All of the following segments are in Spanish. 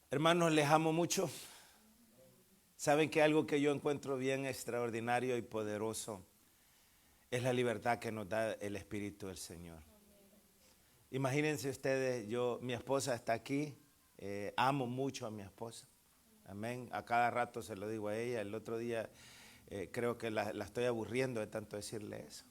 Hermanos, les amo mucho. Saben que algo que yo encuentro bien extraordinario y poderoso es la libertad que nos da el Espíritu del Señor. Imagínense ustedes, mi esposa está aquí, amo mucho a mi esposa. Amén. A cada rato se lo digo a ella. El otro día creo que la estoy aburriendo de tanto decirle eso.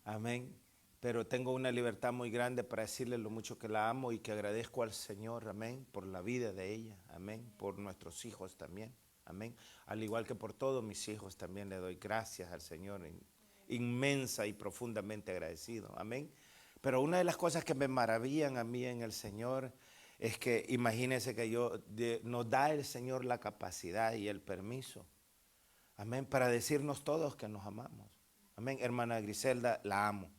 Amén. Pero tengo una libertad muy grande para decirle lo mucho que la amo y que agradezco al Señor, amén, por la vida de ella, amén, por nuestros hijos también, amén. Al igual que por todos mis hijos también le doy gracias al Señor, inmensa y profundamente agradecido, amén. Pero una de las cosas que me maravillan a mí en el Señor es que imagínense que nos da el Señor la capacidad y el permiso, amén, para decirnos todos que nos amamos, amén. Hermana Griselda, la amo.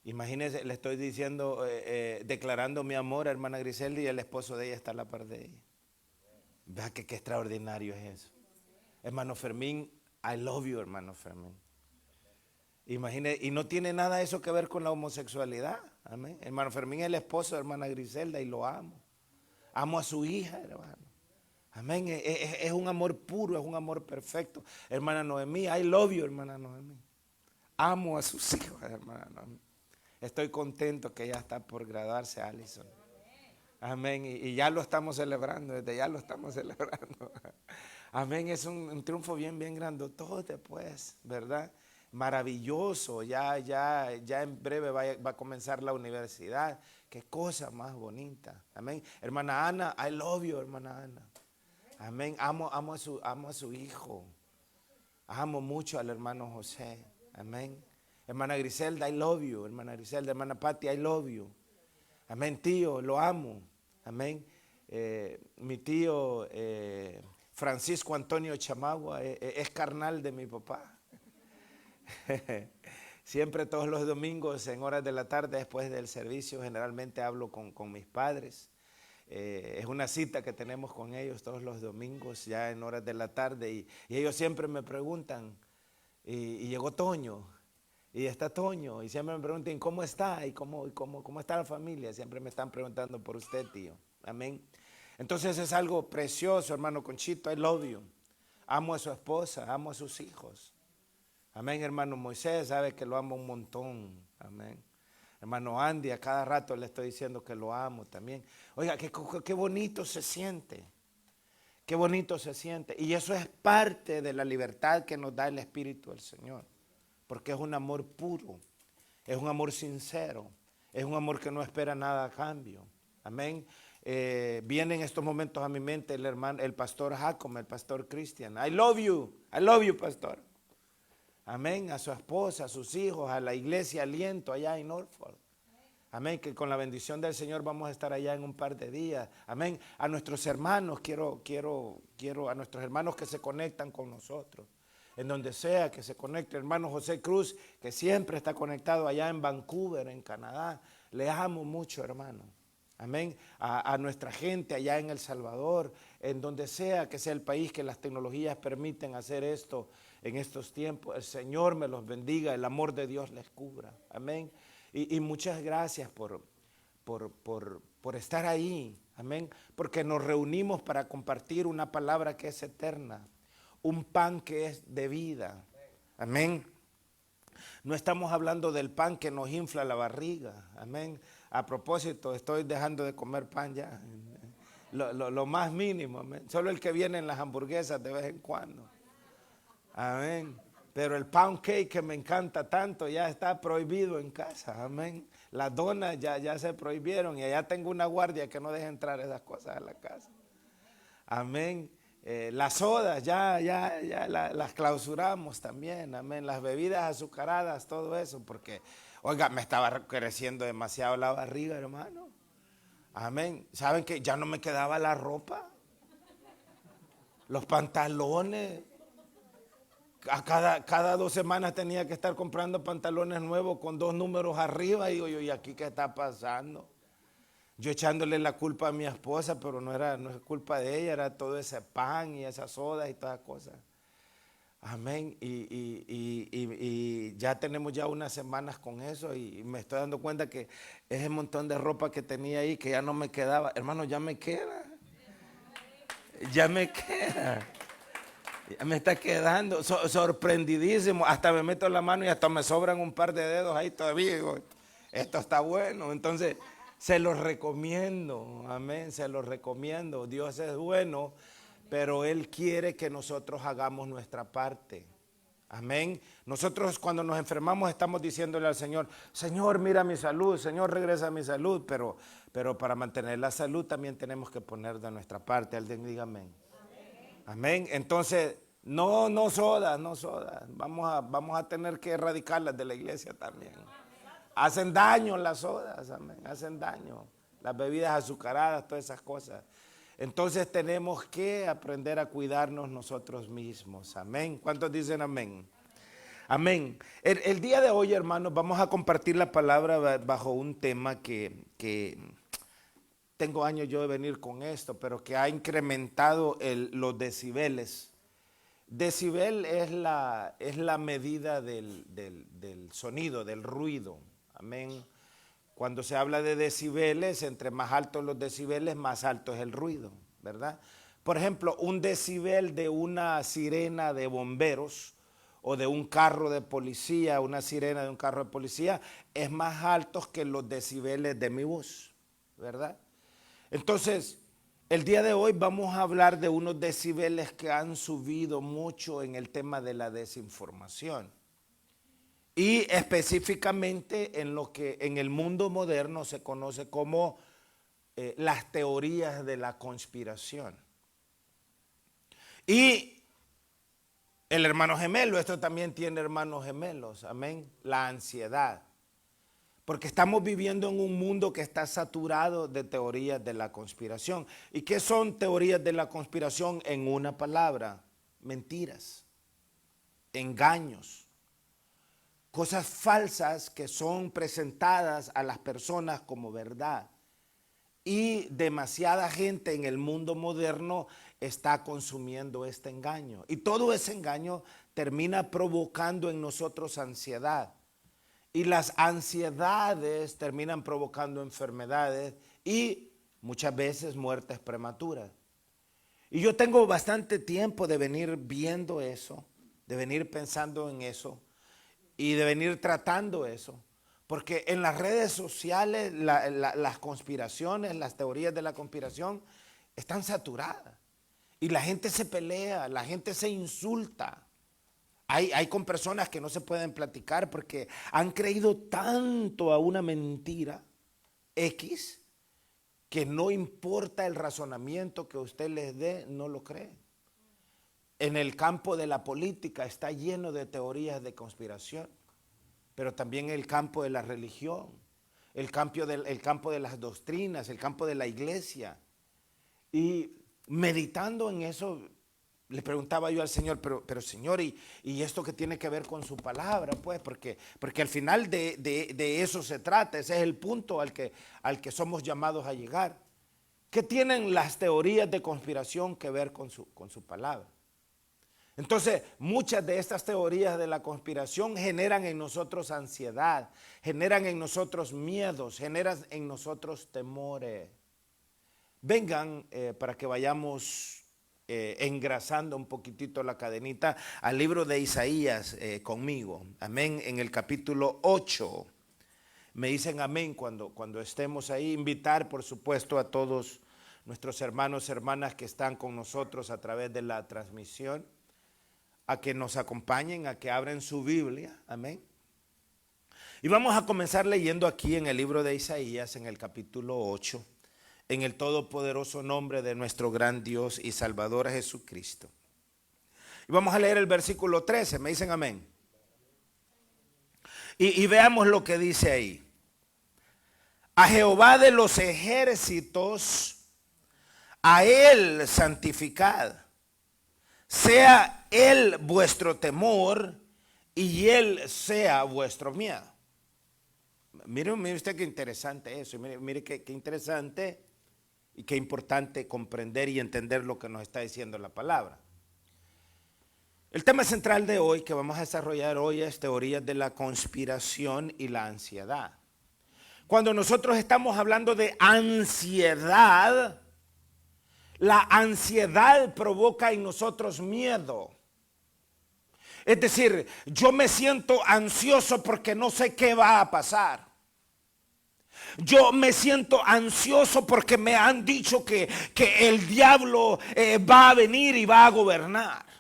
Imagínense, le estoy diciendo, declarando mi amor a hermana Griselda y el esposo de ella está a la par de ella. Vea que qué extraordinario es eso. Hermano Fermín, I love you, hermano Fermín. Imagínense, y no tiene nada eso que ver con la homosexualidad. Amén. Hermano Fermín es el esposo de hermana Griselda y lo amo. Amo a su hija, hermano. Amén. Es un amor puro, es un amor perfecto. Hermana Noemí, I love you, hermana Noemí. Amo a sus hijos, hermana Noemí. Estoy contento que ya está por graduarse, Allison. Amén. Y ya lo estamos celebrando, desde ya lo estamos celebrando. Amén. Es un triunfo bien, bien grandotote, pues, ¿verdad? Maravilloso. Ya en breve va a comenzar la universidad. Qué cosa más bonita. Amén. Hermana Ana, I love you, hermana Ana. Amén. Amo a su hijo. Amo mucho al hermano José. Amén. Hermana Griselda, I love you. Hermana Griselda, hermana Patti, I love you. Amén, tío, lo amo. Amén. Mi tío Francisco Antonio Chamagua es carnal de mi papá. Siempre todos los domingos en horas de la tarde después del servicio generalmente hablo con mis padres. Es una cita que tenemos con ellos todos los domingos ya en horas de la tarde y ellos siempre me preguntan y llegó Toño. Y está Toño, y siempre me preguntan cómo está y cómo está la familia. Siempre me están preguntando por usted, tío. Amén. Entonces es algo precioso, hermano Conchito. I love you. Amo a su esposa, amo a sus hijos. Amén, hermano Moisés, sabe que lo amo un montón. Amén. Hermano Andy, a cada rato le estoy diciendo que lo amo también. Oiga, qué bonito se siente. Qué bonito se siente. Y eso es parte de la libertad que nos da el Espíritu del Señor. Porque es un amor puro, es un amor sincero, es un amor que no espera nada a cambio. Amén. Viene en estos momentos a mi mente el pastor Jacob, el pastor Cristian. I love you, pastor. Amén. A su esposa, a sus hijos, a la iglesia Aliento allá en Norfolk. Amén, que con la bendición del Señor vamos a estar allá en un par de días. Amén. A nuestros hermanos, quiero a nuestros hermanos que se conectan con nosotros. En donde sea que se conecte, hermano José Cruz, que siempre está conectado allá en Vancouver, en Canadá. Le amo mucho, hermano. Amén. A nuestra gente allá en El Salvador, en donde sea que sea el país que las tecnologías permiten hacer esto en estos tiempos. El Señor me los bendiga, el amor de Dios les cubra. Amén. Y muchas gracias por estar ahí. Amén. Porque nos reunimos para compartir una palabra que es eterna. Un pan que es de vida. Amén. No estamos hablando del pan que nos infla la barriga. Amén. A propósito, estoy dejando de comer pan ya. Lo más mínimo. Amén. Solo el que viene en las hamburguesas de vez en cuando. Amén. Pero el pound cake que me encanta tanto ya está prohibido en casa. Amén. Las donas ya se prohibieron y allá tengo una guardia que no deja entrar esas cosas a la casa. Amén. Las sodas ya las clausuramos también. Amén. Las bebidas azucaradas, todo eso. Porque, oiga, me estaba creciendo demasiado la barriga, hermano. Amén. ¿Saben que ya no me quedaba la ropa? Los pantalones. Cada 2 semanas tenía que estar comprando pantalones nuevos con 2 números arriba. Y digo yo, ¿y aquí qué está pasando? Yo echándole la culpa a mi esposa, pero no es culpa de ella, era todo ese pan y esas sodas y todas las cosas. Amén. Y ya tenemos ya unas semanas con eso y me estoy dando cuenta que ese montón de ropa que tenía ahí que ya no me quedaba, hermano, ya me queda. Ya me queda. Ya me está quedando sorprendidísimo. Hasta me meto la mano y hasta me sobran un par de dedos ahí todavía. Digo, esto está bueno. Entonces, se los recomiendo. Amén. Se los recomiendo. Dios es bueno, pero Él quiere que nosotros hagamos nuestra parte. Amén. Nosotros cuando nos enfermamos estamos diciéndole al Señor, Señor, mira mi salud, Señor, regresa mi salud, pero para mantener la salud también tenemos que poner de nuestra parte. Alguien diga amén. Amén. Entonces, no sodas, no sodas. Vamos a tener que erradicarlas de la iglesia también. Hacen daño las sodas, amén. Hacen daño. Las bebidas azucaradas, todas esas cosas. Entonces tenemos que aprender a cuidarnos nosotros mismos. Amén. ¿Cuántos dicen amén? Amén. El día de hoy, hermanos, vamos a compartir la palabra bajo un tema que tengo años yo de venir con esto, pero que ha incrementado los decibeles. Decibel es la medida del sonido, del ruido. Amén. Cuando se habla de decibeles, entre más altos los decibeles, más alto es el ruido, ¿verdad? Por ejemplo, un decibel de una sirena de bomberos o de un carro de policía, una sirena de un carro de policía, es más alto que los decibeles de mi voz, ¿verdad? Entonces, el día de hoy vamos a hablar de unos decibeles que han subido mucho en el tema de la desinformación. Y específicamente en lo que en el mundo moderno se conoce como las teorías de la conspiración. Y el hermano gemelo, esto también tiene hermanos gemelos, amén, la ansiedad. Porque estamos viviendo en un mundo que está saturado de teorías de la conspiración. ¿Y qué son teorías de la conspiración? En una palabra, mentiras, engaños, cosas falsas que son presentadas a las personas como verdad. Y demasiada gente en el mundo moderno está consumiendo este engaño. Y todo ese engaño termina provocando en nosotros ansiedad. Y las ansiedades terminan provocando enfermedades y muchas veces muertes prematuras. Y yo tengo bastante tiempo de venir viendo eso, de venir pensando en eso y de venir tratando eso. Porque en las redes sociales las conspiraciones, las teorías de la conspiración están saturadas. Y la gente se pelea, la gente se insulta. Hay con personas que no se pueden platicar porque han creído tanto a una mentira X que no importa el razonamiento que usted les dé, no lo creen. En el campo de la política está lleno de teorías de conspiración, pero también el campo de la religión, el campo de las doctrinas, el campo de la iglesia. Y meditando en eso, le preguntaba yo al Señor, pero Señor, ¿y esto qué tiene que ver con su palabra? Pues porque al final de eso se trata, ese es el punto al que somos llamados a llegar. ¿Qué tienen las teorías de conspiración que ver con su palabra? Entonces, muchas de estas teorías de la conspiración generan en nosotros ansiedad, generan en nosotros miedos, generan en nosotros temores. Vengan para que vayamos engrasando un poquitito la cadenita al libro de Isaías conmigo. Amén. En el capítulo 8. Me dicen amén cuando estemos ahí. Invitar, por supuesto, a todos nuestros hermanos y hermanas que están con nosotros a través de la transmisión, a que nos acompañen, a que abren su Biblia. Amén. Y vamos a comenzar leyendo aquí en el libro de Isaías, en el capítulo 8. En el todopoderoso nombre de nuestro gran Dios y Salvador Jesucristo. Y vamos a leer el versículo 13, me dicen amén. Y veamos lo que dice ahí. A Jehová de los ejércitos, a Él santificad. Sea Él vuestro temor y Él sea vuestro miedo. Mire usted qué interesante eso. Mire qué interesante. Y qué importante comprender y entender lo que nos está diciendo la palabra. El tema central de hoy que vamos a desarrollar hoy es teorías de la conspiración y la ansiedad. Cuando nosotros estamos hablando de ansiedad, la ansiedad provoca en nosotros miedo. Es decir, yo me siento ansioso porque no sé qué va a pasar. Yo me siento ansioso porque me han dicho que el diablo va a venir y va a gobernar.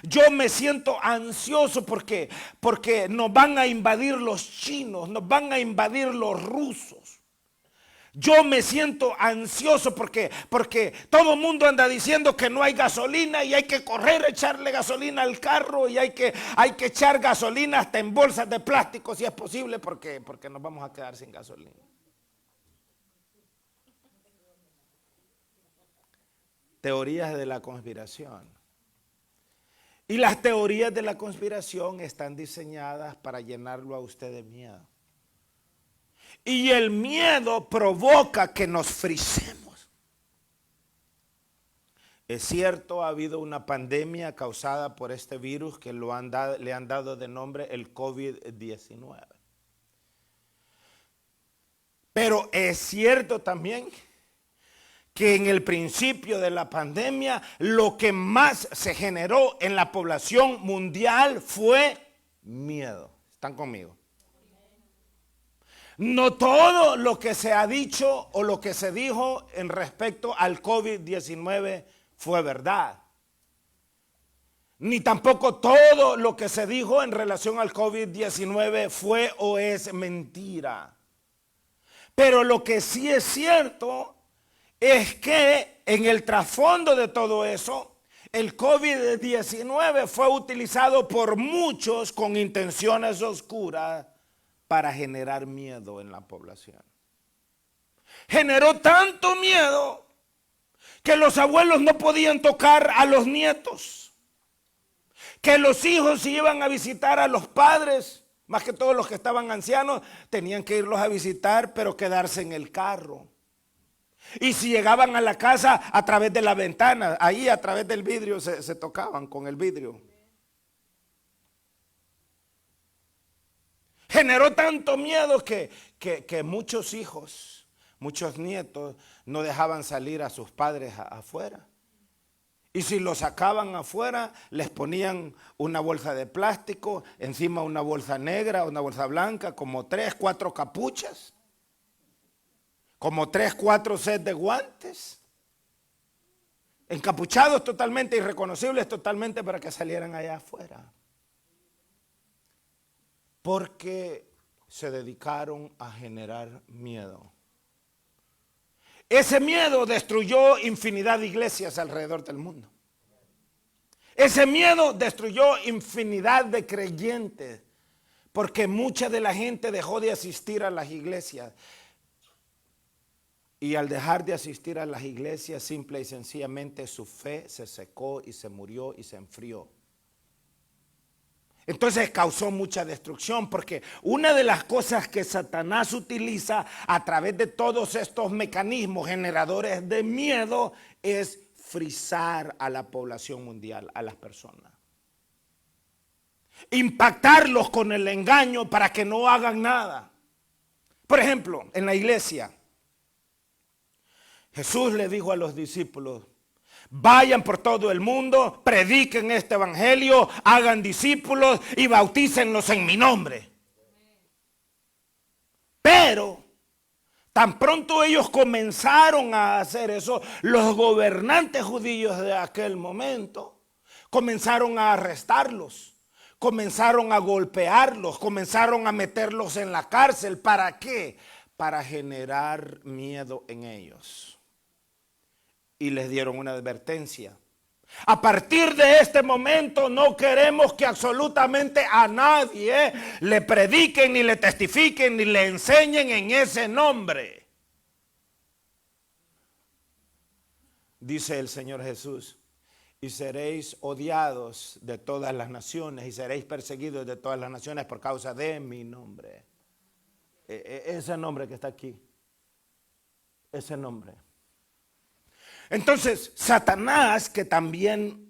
Yo me siento ansioso porque nos van a invadir los chinos, nos van a invadir los rusos. Yo me siento ansioso porque todo el mundo anda diciendo que no hay gasolina y hay que correr a echarle gasolina al carro y hay que echar gasolina hasta en bolsas de plástico si es posible porque nos vamos a quedar sin gasolina. Teorías de la conspiración. Y las teorías de la conspiración están diseñadas para llenarlo a usted de miedo. Y el miedo provoca que nos frisemos. Es cierto, ha habido una pandemia causada por este virus que le han dado de nombre el COVID-19. Pero es cierto también que en el principio de la pandemia lo que más se generó en la población mundial fue miedo. ¿Están conmigo? No todo lo que se ha dicho o lo que se dijo en respecto al COVID-19 fue verdad. Ni tampoco todo lo que se dijo en relación al COVID-19 fue o es mentira. Pero lo que sí es cierto es que en el trasfondo de todo eso, el COVID-19 fue utilizado por muchos con intenciones oscuras para generar miedo en la población. Generó tanto miedo que los abuelos no podían tocar a los nietos, que los hijos si iban a visitar a los padres, más que todos los que estaban ancianos, tenían que irlos a visitar pero quedarse en el carro. Y si llegaban a la casa a través de la ventana, ahí a través del vidrio se tocaban con el vidrio. Generó tanto miedo que muchos hijos, muchos nietos no dejaban salir a sus padres afuera. Y si los sacaban afuera, les ponían una bolsa de plástico, encima una bolsa negra, una bolsa blanca, como 3, 4 capuchas. Como 3, 4 sets de guantes, encapuchados totalmente, irreconocibles totalmente para que salieran allá afuera. Porque se dedicaron a generar miedo. Ese miedo destruyó infinidad de iglesias alrededor del mundo. Ese miedo destruyó infinidad de creyentes, porque mucha de la gente dejó de asistir a las iglesias. Y al dejar de asistir a las iglesias, simple y sencillamente su fe se secó y se murió y se enfrió. Entonces causó mucha destrucción, porque una de las cosas que Satanás utiliza a través de todos estos mecanismos generadores de miedo es frisar a la población mundial, a las personas. Impactarlos con el engaño para que no hagan nada. Por ejemplo, en la iglesia, Jesús le dijo a los discípulos: vayan por todo el mundo, prediquen este evangelio, hagan discípulos y bautícenlos en mi nombre. Pero tan pronto ellos comenzaron a hacer eso, los gobernantes judíos de aquel momento comenzaron a arrestarlos, comenzaron a golpearlos, comenzaron a meterlos en la cárcel. ¿Para qué? Para generar miedo en ellos. Y les dieron una advertencia: a partir de este momento no queremos que absolutamente a nadie le prediquen, ni le testifiquen, ni le enseñen en ese nombre. Dice el Señor Jesús: y seréis odiados de todas las naciones y seréis perseguidos de todas las naciones por causa de mi nombre. Ese nombre que está aquí, ese nombre. Entonces, Satanás, que también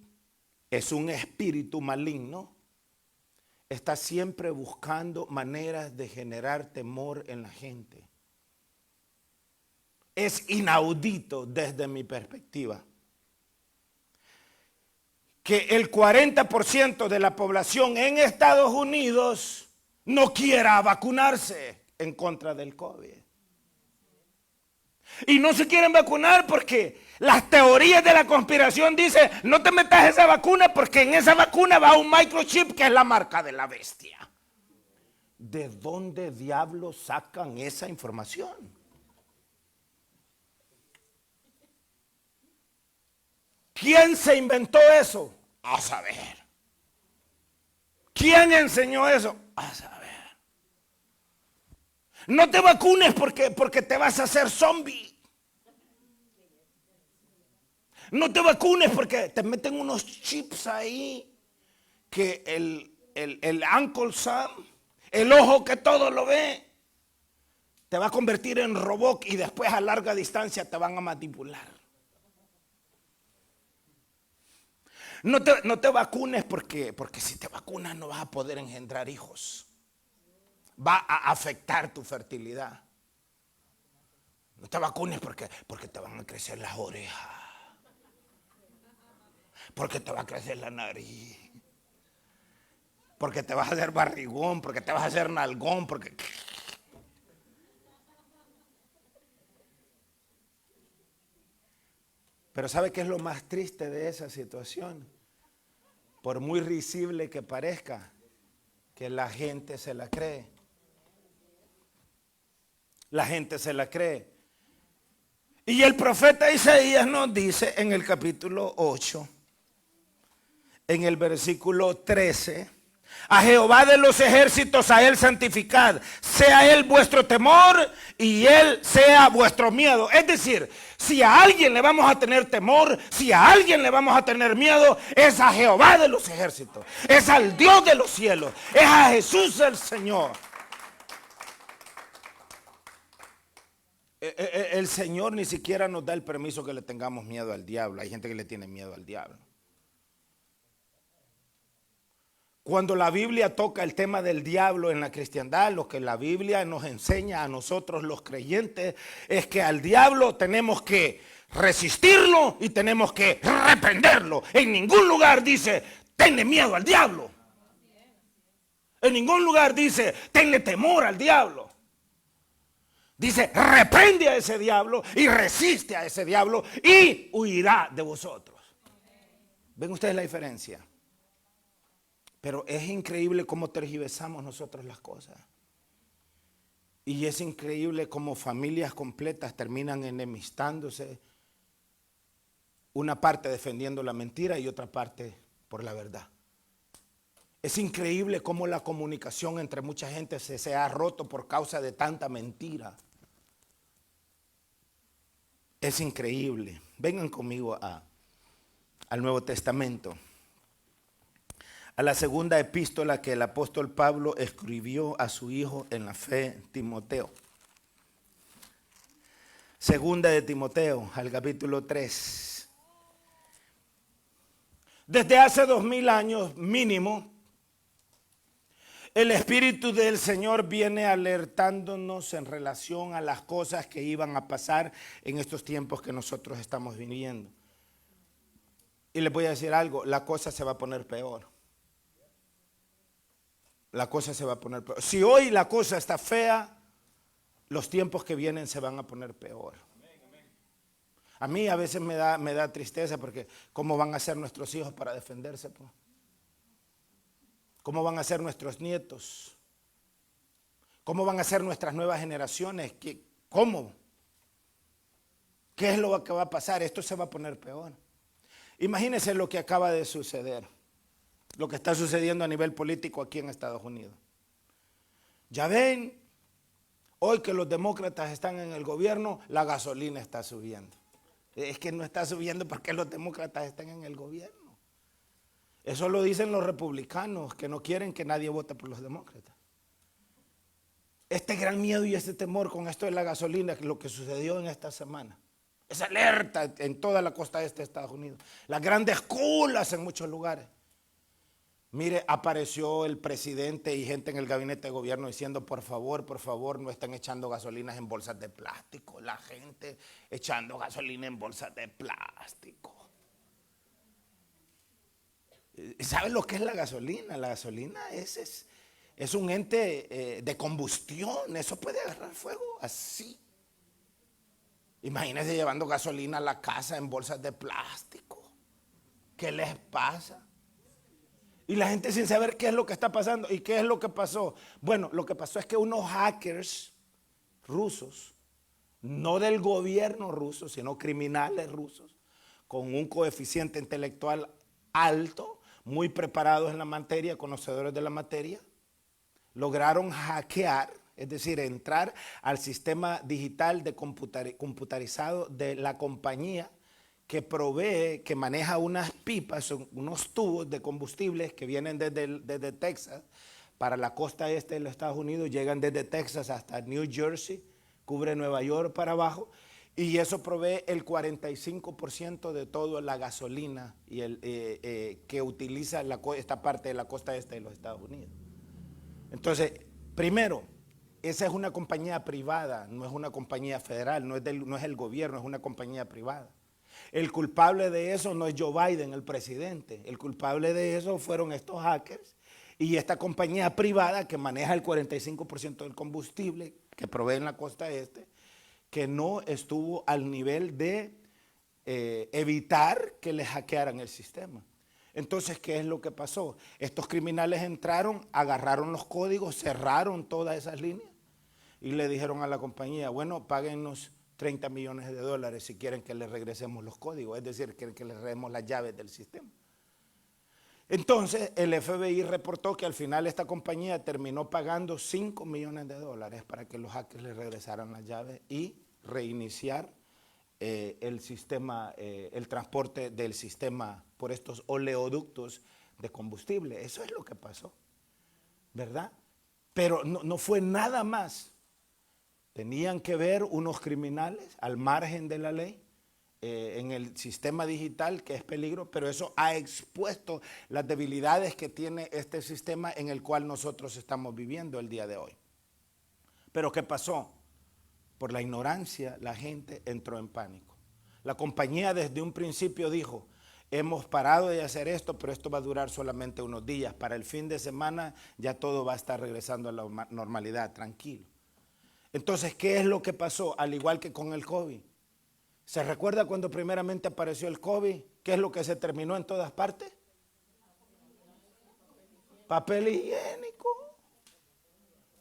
es un espíritu maligno, está siempre buscando maneras de generar temor en la gente. Es inaudito desde mi perspectiva que el 40% de la población en Estados Unidos no quiera vacunarse en contra del COVID. Y no se quieren vacunar porque las teorías de la conspiración dicen, no te metas esa vacuna porque en esa vacuna va un microchip que es la marca de la bestia. ¿De dónde diablos sacan esa información? ¿Quién se inventó eso? A saber. ¿Quién enseñó eso? A saber. No te vacunes porque te vas a hacer zombie. No te vacunes porque te meten unos chips ahí que el Uncle Sam, el ojo que todo lo ve, te va a convertir en robot y después a larga distancia te van a manipular. No te vacunes porque si te vacunas no vas a poder engendrar hijos. Va a afectar tu fertilidad. No te vacunes porque te van a crecer las orejas. Porque te va a crecer la nariz. Porque te vas a hacer barrigón, porque te vas a hacer nalgón, porque... Pero ¿sabe qué es lo más triste de esa situación? Por muy risible que parezca, que la gente se la cree. La gente se la cree. Y el profeta Isaías nos dice en el capítulo 8, en el versículo 13, a Jehová de los ejércitos, a él santificad, sea él vuestro temor y él sea vuestro miedo. Es decir, si a alguien le vamos a tener temor, si a alguien le vamos a tener miedo, es a Jehová de los ejércitos, es al Dios de los cielos, es a Jesús el Señor. El Señor ni siquiera nos da el permiso que le tengamos miedo al diablo. Hay gente que le tiene miedo al diablo. Cuando la Biblia toca el tema del diablo en la cristiandad, lo que la Biblia nos enseña a nosotros los creyentes es que al diablo tenemos que resistirlo y tenemos que reprenderlo. En ningún lugar dice, tenle miedo al diablo. En ningún lugar dice, tenle temor al diablo. Dice, reprende a ese diablo y resiste a ese diablo y huirá de vosotros. ¿Ven ustedes la diferencia? Pero es increíble cómo tergiversamos nosotros las cosas. Y es increíble cómo familias completas terminan enemistándose. Una parte defendiendo la mentira y otra parte por la verdad. Es increíble cómo la comunicación entre mucha gente se ha roto por causa de tanta mentira. Es increíble. Vengan conmigo al Nuevo Testamento. A la segunda epístola que el apóstol Pablo escribió a su hijo en la fe, Timoteo. Segunda de Timoteo, al capítulo 3. Desde hace 2000 años mínimo, el Espíritu del Señor viene alertándonos en relación a las cosas que iban a pasar en estos tiempos que nosotros estamos viviendo. Y les voy a decir algo, la cosa se va a poner peor. La cosa se va a poner peor. Si hoy la cosa está fea, los tiempos que vienen se van a poner peor. A mí a veces me da tristeza porque ¿cómo van a ser nuestros hijos para defenderse? Pues? ¿Cómo van a ser nuestros nietos? ¿Cómo van a ser nuestras nuevas generaciones? ¿Cómo? ¿Qué es lo que va a pasar? Esto se va a poner peor. Imagínense lo que acaba de suceder, lo que está sucediendo a nivel político aquí en Estados Unidos. Ya ven, hoy que los demócratas están en el gobierno, la gasolina está subiendo. Es que no está subiendo porque los demócratas están en el gobierno. Eso lo dicen los republicanos, que no quieren que nadie vote por los demócratas. Este gran miedo y este temor con esto de la gasolina, lo que sucedió en esta semana. Es alerta en toda la costa este de Estados Unidos. Las grandes colas en muchos lugares. Mire, apareció el presidente y gente en el gabinete de gobierno diciendo, por favor, no estén echando gasolinas en bolsas de plástico. La gente echando gasolina en bolsas de plástico. ¿Saben lo que es la gasolina? La gasolina es un ente de combustión. Eso puede agarrar fuego así. Imagínense llevando gasolina a la casa en bolsas de plástico. ¿Qué les pasa? Y la gente sin saber qué es lo que está pasando. ¿Y qué es lo que pasó? Bueno, lo que pasó es que unos hackers rusos, no del gobierno ruso, sino criminales rusos, con un coeficiente intelectual alto, muy preparados en la materia, conocedores de la materia, lograron hackear, es decir, entrar al sistema digital de computarizado de la compañía que provee, que maneja unas pipas, unos tubos de combustibles que vienen desde Texas para la costa este de los Estados Unidos, llegan desde Texas hasta New Jersey, cubre Nueva York para abajo, y eso provee el 45% de toda la gasolina y que utiliza esta parte de la costa este de los Estados Unidos. Entonces, primero, esa es una compañía privada, no es una compañía federal, no es el gobierno, es una compañía privada. El culpable de eso no es Joe Biden, el presidente. El culpable de eso fueron estos hackers y esta compañía privada que maneja el 45% del combustible que provee en la costa este, que no estuvo al nivel de evitar que les hackearan el sistema. Entonces, ¿qué es lo que pasó? Estos criminales entraron, agarraron los códigos, cerraron todas esas líneas y le dijeron a la compañía, bueno, páguennos $30 millones si quieren que les regresemos los códigos, es decir, quieren que les regresemos las llaves del sistema. Entonces, el FBI reportó que al final esta compañía terminó pagando $5 millones para que los hackers les regresaran las llaves y reiniciar el sistema, el transporte del sistema por estos oleoductos de combustible. Eso es lo que pasó, ¿verdad? Pero no fue nada más. Tenían que ver unos criminales al margen de la ley en el sistema digital, que es peligro, pero eso ha expuesto las debilidades que tiene este sistema en el cual nosotros estamos viviendo el día de hoy. Pero ¿qué pasó? Por la ignorancia, la gente entró en pánico. La compañía desde un principio dijo, hemos parado de hacer esto, pero esto va a durar solamente unos días. Para el fin de semana ya todo va a estar regresando a la normalidad, tranquilo. Entonces, ¿qué es lo que pasó? Al igual que con el COVID. ¿Se recuerda cuando primeramente apareció el COVID? ¿Qué es lo que se terminó en todas partes? Papel higiénico.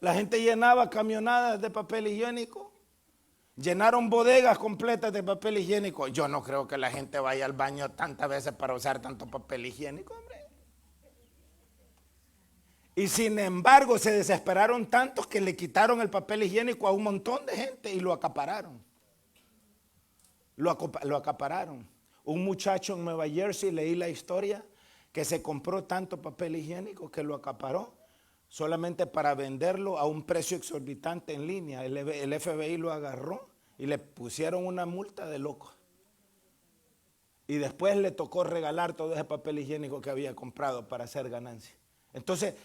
La gente llenaba camionadas de papel higiénico. Llenaron bodegas completas de papel higiénico. Yo no creo que la gente vaya al baño tantas veces para usar tanto papel higiénico, hombre. Y sin embargo se desesperaron tantos que le quitaron el papel higiénico a un montón de gente y lo acapararon. Lo acapararon. Un muchacho en Nueva Jersey, leí la historia, que se compró tanto papel higiénico que lo acaparó solamente para venderlo a un precio exorbitante en línea. El FBI lo agarró y le pusieron una multa de loco. Y después le tocó regalar todo ese papel higiénico que había comprado para hacer ganancia. Entonces,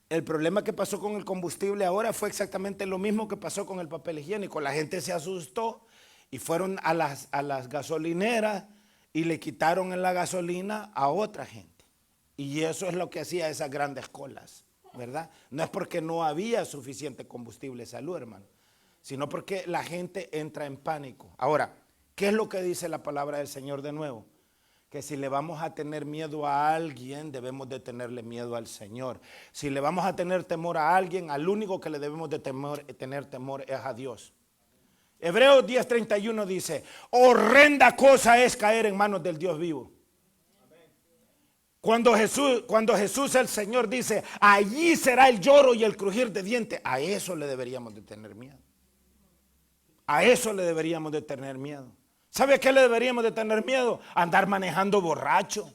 el problema que pasó con el combustible ahora fue exactamente lo mismo que pasó con el papel higiénico. La gente se asustó y fueron a las gasolineras y le quitaron en la gasolina a otra gente. Y eso es lo que hacía esas grandes colas, ¿verdad? No es porque no había suficiente combustible, salud, hermano, sino porque la gente entra en pánico. Ahora, ¿qué es lo que dice la palabra del Señor de nuevo? Que si le vamos a tener miedo a alguien, debemos de tenerle miedo al Señor. Si le vamos a tener temor a alguien, al único que le debemos de tener temor es a Dios. Hebreos 10:31 dice, horrenda cosa es caer en manos del Dios vivo. Cuando Jesús el Señor dice, allí será el lloro y el crujir de dientes, a eso le deberíamos de tener miedo. A eso le deberíamos de tener miedo. ¿Sabe a qué le deberíamos de tener miedo? A andar manejando borracho.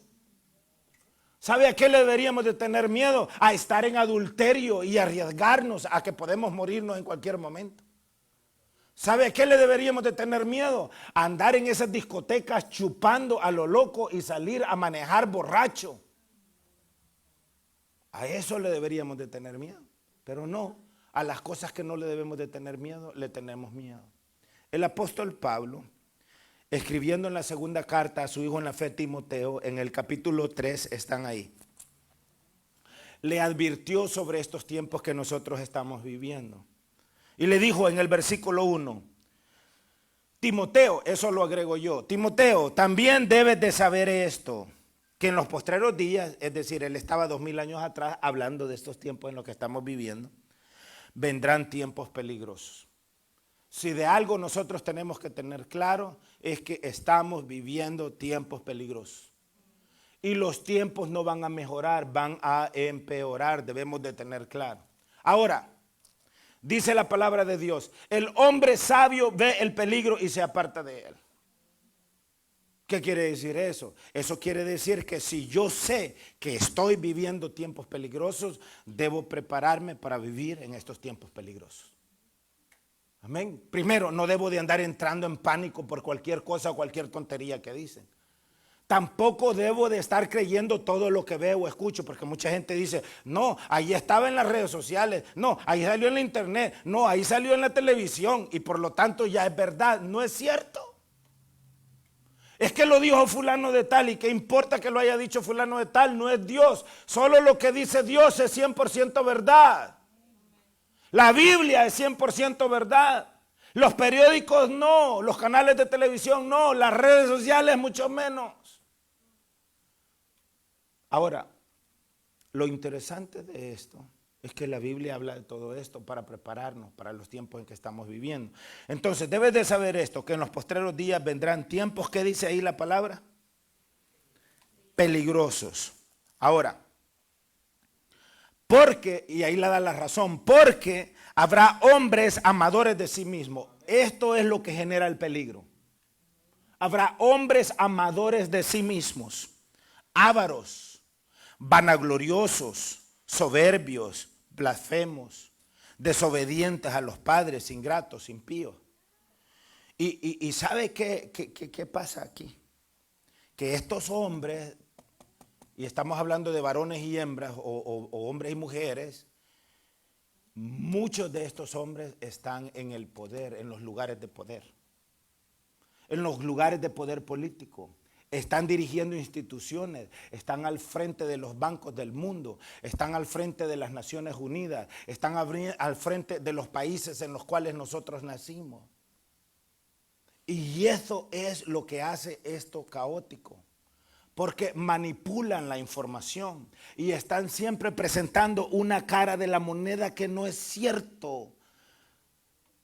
¿Sabe a qué le deberíamos de tener miedo? A estar en adulterio y arriesgarnos a que podemos morirnos en cualquier momento. ¿Sabe a qué le deberíamos de tener miedo? A andar en esas discotecas chupando a lo loco y salir a manejar borracho. A eso le deberíamos de tener miedo. Pero no, a las cosas que no le debemos de tener miedo, le tenemos miedo. El apóstol Pablo, escribiendo en la segunda carta a su hijo en la fe Timoteo, en el capítulo 3, están ahí, le advirtió sobre estos tiempos que nosotros estamos viviendo. Y le dijo en el versículo 1, Timoteo, eso lo agrego yo, Timoteo, también debes de saber esto, que en los postreros días, es decir, él estaba 2000 años atrás hablando de estos tiempos en los que estamos viviendo, vendrán tiempos peligrosos. Si de algo nosotros tenemos que tener claro, es que estamos viviendo tiempos peligrosos. Y los tiempos no van a mejorar, van a empeorar, debemos de tener claro. Ahora, dice la palabra de Dios, el hombre sabio ve el peligro y se aparta de él. ¿Qué quiere decir eso? Eso quiere decir que si yo sé que estoy viviendo tiempos peligrosos, debo prepararme para vivir en estos tiempos peligrosos. Amén. Primero, no debo de andar entrando en pánico por cualquier cosa o cualquier tontería que dicen. Tampoco debo de estar creyendo todo lo que veo o escucho, porque mucha gente dice, no, ahí estaba en las redes sociales, no, ahí salió en la internet, no, ahí salió en la televisión y por lo tanto ya es verdad. No es cierto. Es que lo dijo fulano de tal y qué importa que lo haya dicho fulano de tal, no es Dios. Solo lo que dice Dios es 100% verdad. La Biblia es 100% verdad. Los periódicos no, los canales de televisión no, las redes sociales mucho menos. Ahora, lo interesante de esto es que la Biblia habla de todo esto para prepararnos para los tiempos en que estamos viviendo. Entonces, debes de saber esto, que en los postreros días vendrán tiempos, ¿qué dice ahí la palabra? Peligrosos. Ahora, porque, y ahí la da la razón, porque habrá hombres amadores de sí mismos. Esto es lo que genera el peligro. Habrá hombres amadores de sí mismos, ávaros, vanagloriosos, soberbios, blasfemos, desobedientes a los padres, ingratos, impíos. Y ¿sabe qué pasa aquí? Que estos hombres, y estamos hablando de varones y hembras, o hombres y mujeres, muchos de estos hombres están en el poder, en los lugares de poder, en los lugares de poder político. Están dirigiendo instituciones, están al frente de los bancos del mundo, están al frente de las Naciones Unidas, están al frente de los países en los cuales nosotros nacimos. Y eso es lo que hace esto caótico, porque manipulan la información y están siempre presentando una cara de la moneda que no es cierto.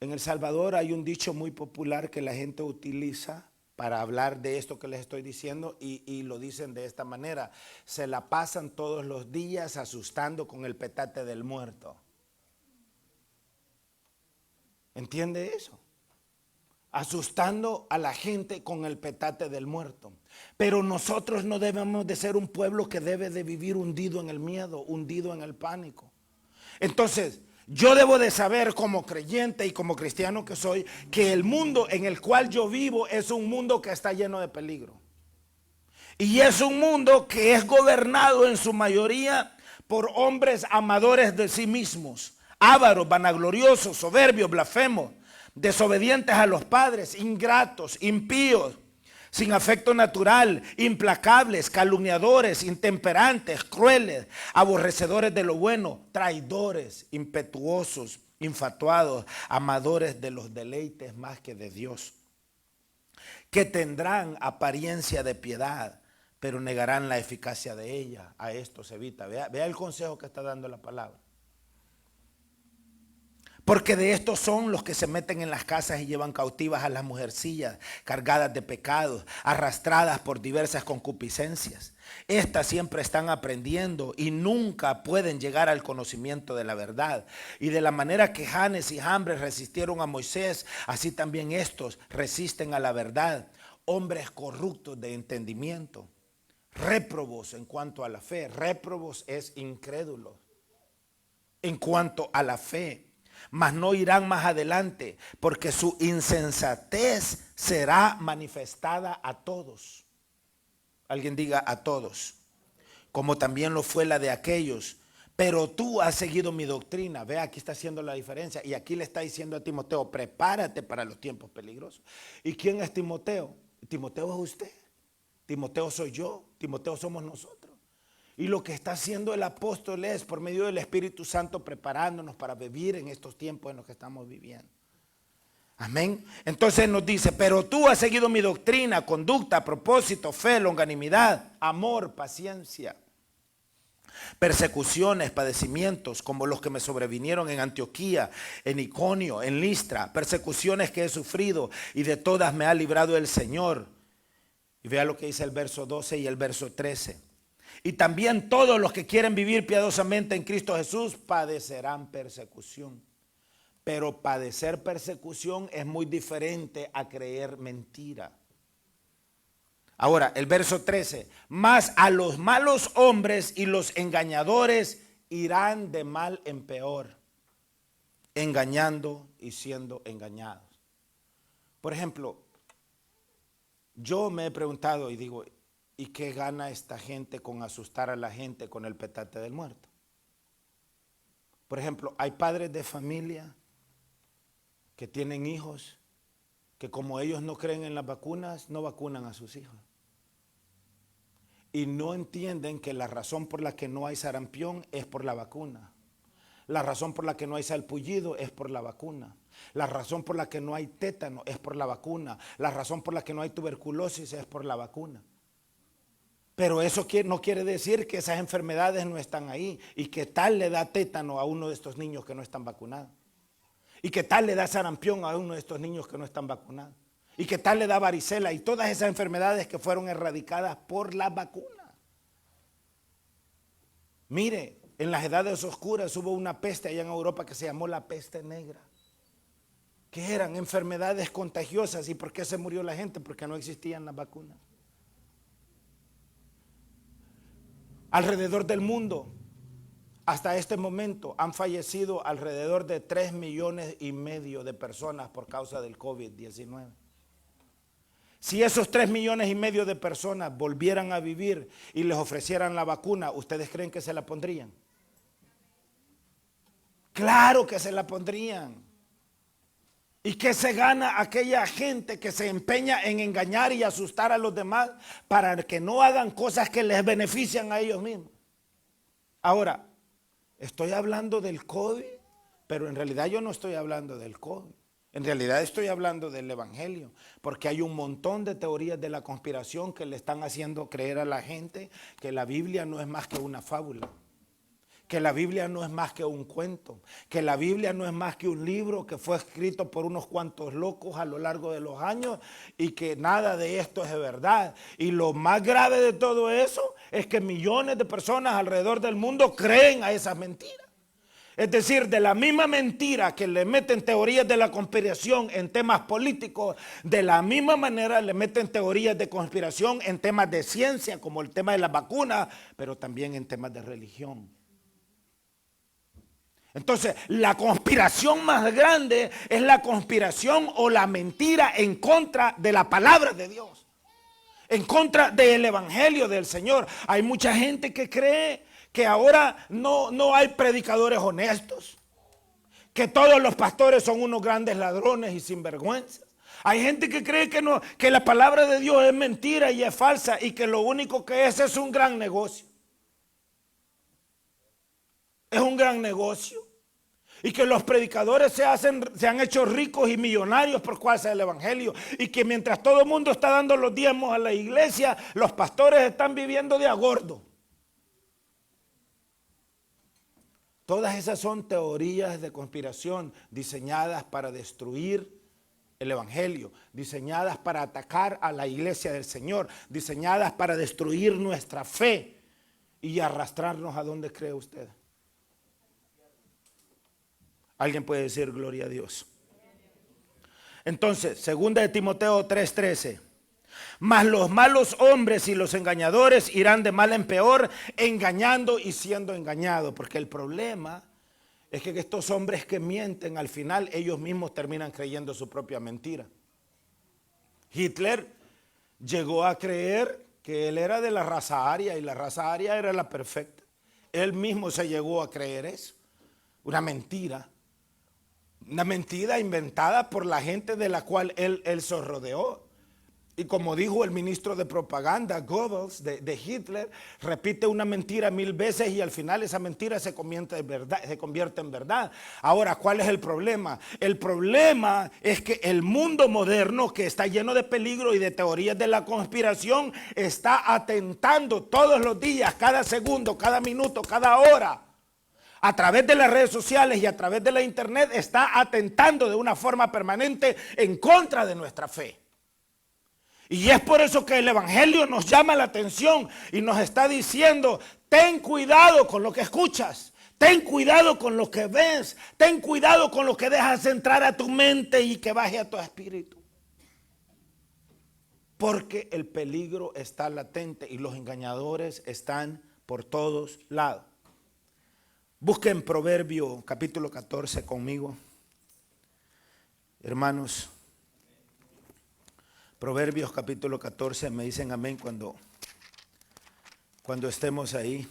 En El Salvador hay un dicho muy popular que la gente utiliza para hablar de esto que les estoy diciendo y lo dicen de esta manera: se la pasan todos los días asustando con el petate del muerto. ¿Entiende eso? Asustando a la gente con el petate del muerto. Pero nosotros no debemos de ser un pueblo que debe de vivir hundido en el miedo, hundido en el pánico. Entonces, yo debo de saber como creyente y como cristiano que soy, que el mundo en el cual yo vivo es un mundo que está lleno de peligro. Y es un mundo que es gobernado en su mayoría por hombres amadores de sí mismos, ávaros, vanagloriosos, soberbios, blasfemos, desobedientes a los padres, ingratos, impíos, sin afecto natural, implacables, calumniadores, intemperantes, crueles, aborrecedores de lo bueno, traidores, impetuosos, infatuados, amadores de los deleites más que de Dios, que tendrán apariencia de piedad, pero negarán la eficacia de ella. A esto se evita. Vea el consejo que está dando la palabra. Porque de estos son los que se meten en las casas y llevan cautivas a las mujercillas, cargadas de pecados, arrastradas por diversas concupiscencias. Estas siempre están aprendiendo y nunca pueden llegar al conocimiento de la verdad. Y de la manera que Janes y Jambres resistieron a Moisés, así también estos resisten a la verdad. Hombres corruptos de entendimiento, réprobos en cuanto a la fe. Réprobos es incrédulos en cuanto a la fe. mas no irán más adelante, porque su insensatez será manifestada a todos. Alguien diga a todos. Como también lo fue la de aquellos. Pero tú has seguido mi doctrina. Ve, aquí está haciendo la diferencia. Y aquí le está diciendo a Timoteo, prepárate para los tiempos peligrosos. ¿Y quién es Timoteo? Timoteo es usted. Timoteo soy yo. Timoteo somos nosotros. Y lo que está haciendo el apóstol es, por medio del Espíritu Santo, preparándonos para vivir en estos tiempos en los que estamos viviendo. Amén. Entonces nos dice, pero tú has seguido mi doctrina, conducta, propósito, fe, longanimidad, amor, paciencia, persecuciones, padecimientos como los que me sobrevinieron en Antioquía, en Iconio, en Listra, persecuciones que he sufrido y de todas me ha librado el Señor. Y vea lo que dice el verso 12 y el verso 13. Y también todos los que quieren vivir piadosamente en Cristo Jesús padecerán persecución. Pero padecer persecución es muy diferente a creer mentira. Ahora, el verso 13. Mas a los malos hombres y los engañadores irán de mal en peor, engañando y siendo engañados. Por ejemplo, yo me he preguntado y digo, ¿y qué gana esta gente con asustar a la gente con el petate del muerto? Por ejemplo, hay padres de familia que tienen hijos que como ellos no creen en las vacunas, no vacunan a sus hijos. Y no entienden que la razón por la que no hay sarampión es por la vacuna. La razón por la que no hay salpullido es por la vacuna. La razón por la que no hay tétano es por la vacuna. La razón por la que no hay tuberculosis es por la vacuna. Pero eso no quiere decir que esas enfermedades no están ahí. ¿Y qué tal le da tétano a uno de estos niños que no están vacunados? ¿Y qué tal le da sarampión a uno de estos niños que no están vacunados? ¿Y qué tal le da varicela? Y todas esas enfermedades que fueron erradicadas por la vacuna. Mire, en las edades oscuras hubo una peste allá en Europa que se llamó la peste negra. Que eran enfermedades contagiosas. ¿Y por qué se murió la gente? Porque no existían las vacunas. Alrededor del mundo, hasta este momento, han fallecido alrededor de 3,5 millones de personas por causa del COVID-19. Si esos 3,5 millones de personas volvieran a vivir y les ofrecieran la vacuna, ¿ustedes creen que se la pondrían? Claro que se la pondrían. ¿Y qué se gana aquella gente que se empeña en engañar y asustar a los demás para que no hagan cosas que les benefician a ellos mismos? Ahora, estoy hablando del COVID, pero en realidad yo no estoy hablando del COVID. En realidad estoy hablando del Evangelio, porque hay un montón de teorías de la conspiración que le están haciendo creer a la gente que la Biblia no es más que una fábula. Que la Biblia no es más que un cuento, que la Biblia no es más que un libro que fue escrito por unos cuantos locos a lo largo de los años y que nada de esto es de verdad. Y lo más grave de todo eso es que millones de personas alrededor del mundo creen a esas mentiras. Es decir, de la misma mentira que le meten teorías de la conspiración en temas políticos, de la misma manera le meten teorías de conspiración en temas de ciencia, como el tema de las vacunas, pero también en temas de religión. Entonces, la conspiración más grande es la conspiración o la mentira en contra de la palabra de Dios, en contra del Evangelio del Señor. Hay mucha gente que cree que ahora no hay predicadores honestos, que todos los pastores son unos grandes ladrones y sinvergüenzas. Hay gente que cree que la palabra de Dios es mentira y es falsa y que lo único que es un gran negocio. Es un gran negocio. Y que los predicadores se han hecho ricos y millonarios por causa del Evangelio. Y que mientras todo el mundo está dando los diezmos a la iglesia, los pastores están viviendo de a gordo. Todas esas son teorías de conspiración diseñadas para destruir el Evangelio, diseñadas para atacar a la iglesia del Señor, diseñadas para destruir nuestra fe y arrastrarnos a donde cree usted. Alguien puede decir gloria a Dios. Entonces, 2 de Timoteo 3:13. Mas los malos hombres y los engañadores irán de mal en peor, engañando y siendo engañados. Porque el problema es que estos hombres que mienten, al final ellos mismos terminan creyendo su propia mentira. Hitler llegó a creer que él era de la raza aria y la raza aria era la perfecta. Él mismo se llegó a creer eso. Una mentira inventada por la gente de la cual él se rodeó. Y como dijo el ministro de propaganda, Goebbels, de Hitler, repite una mentira 1000 veces y al final esa mentira se convierte en verdad. Ahora, ¿cuál es el problema? El problema es que el mundo moderno, que está lleno de peligro y de teorías de la conspiración, está atentando todos los días, cada segundo, cada minuto, cada hora, a través de las redes sociales y a través de la internet, está atentando de una forma permanente en contra de nuestra fe. Y es por eso que el evangelio nos llama la atención y nos está diciendo: ten cuidado con lo que escuchas, ten cuidado con lo que ves, ten cuidado con lo que dejas entrar a tu mente y que baje a tu espíritu. Porque el peligro está latente y los engañadores están por todos lados. Busquen Proverbio capítulo 14 conmigo, hermanos. Proverbios capítulo 14, me dicen amén cuando estemos ahí.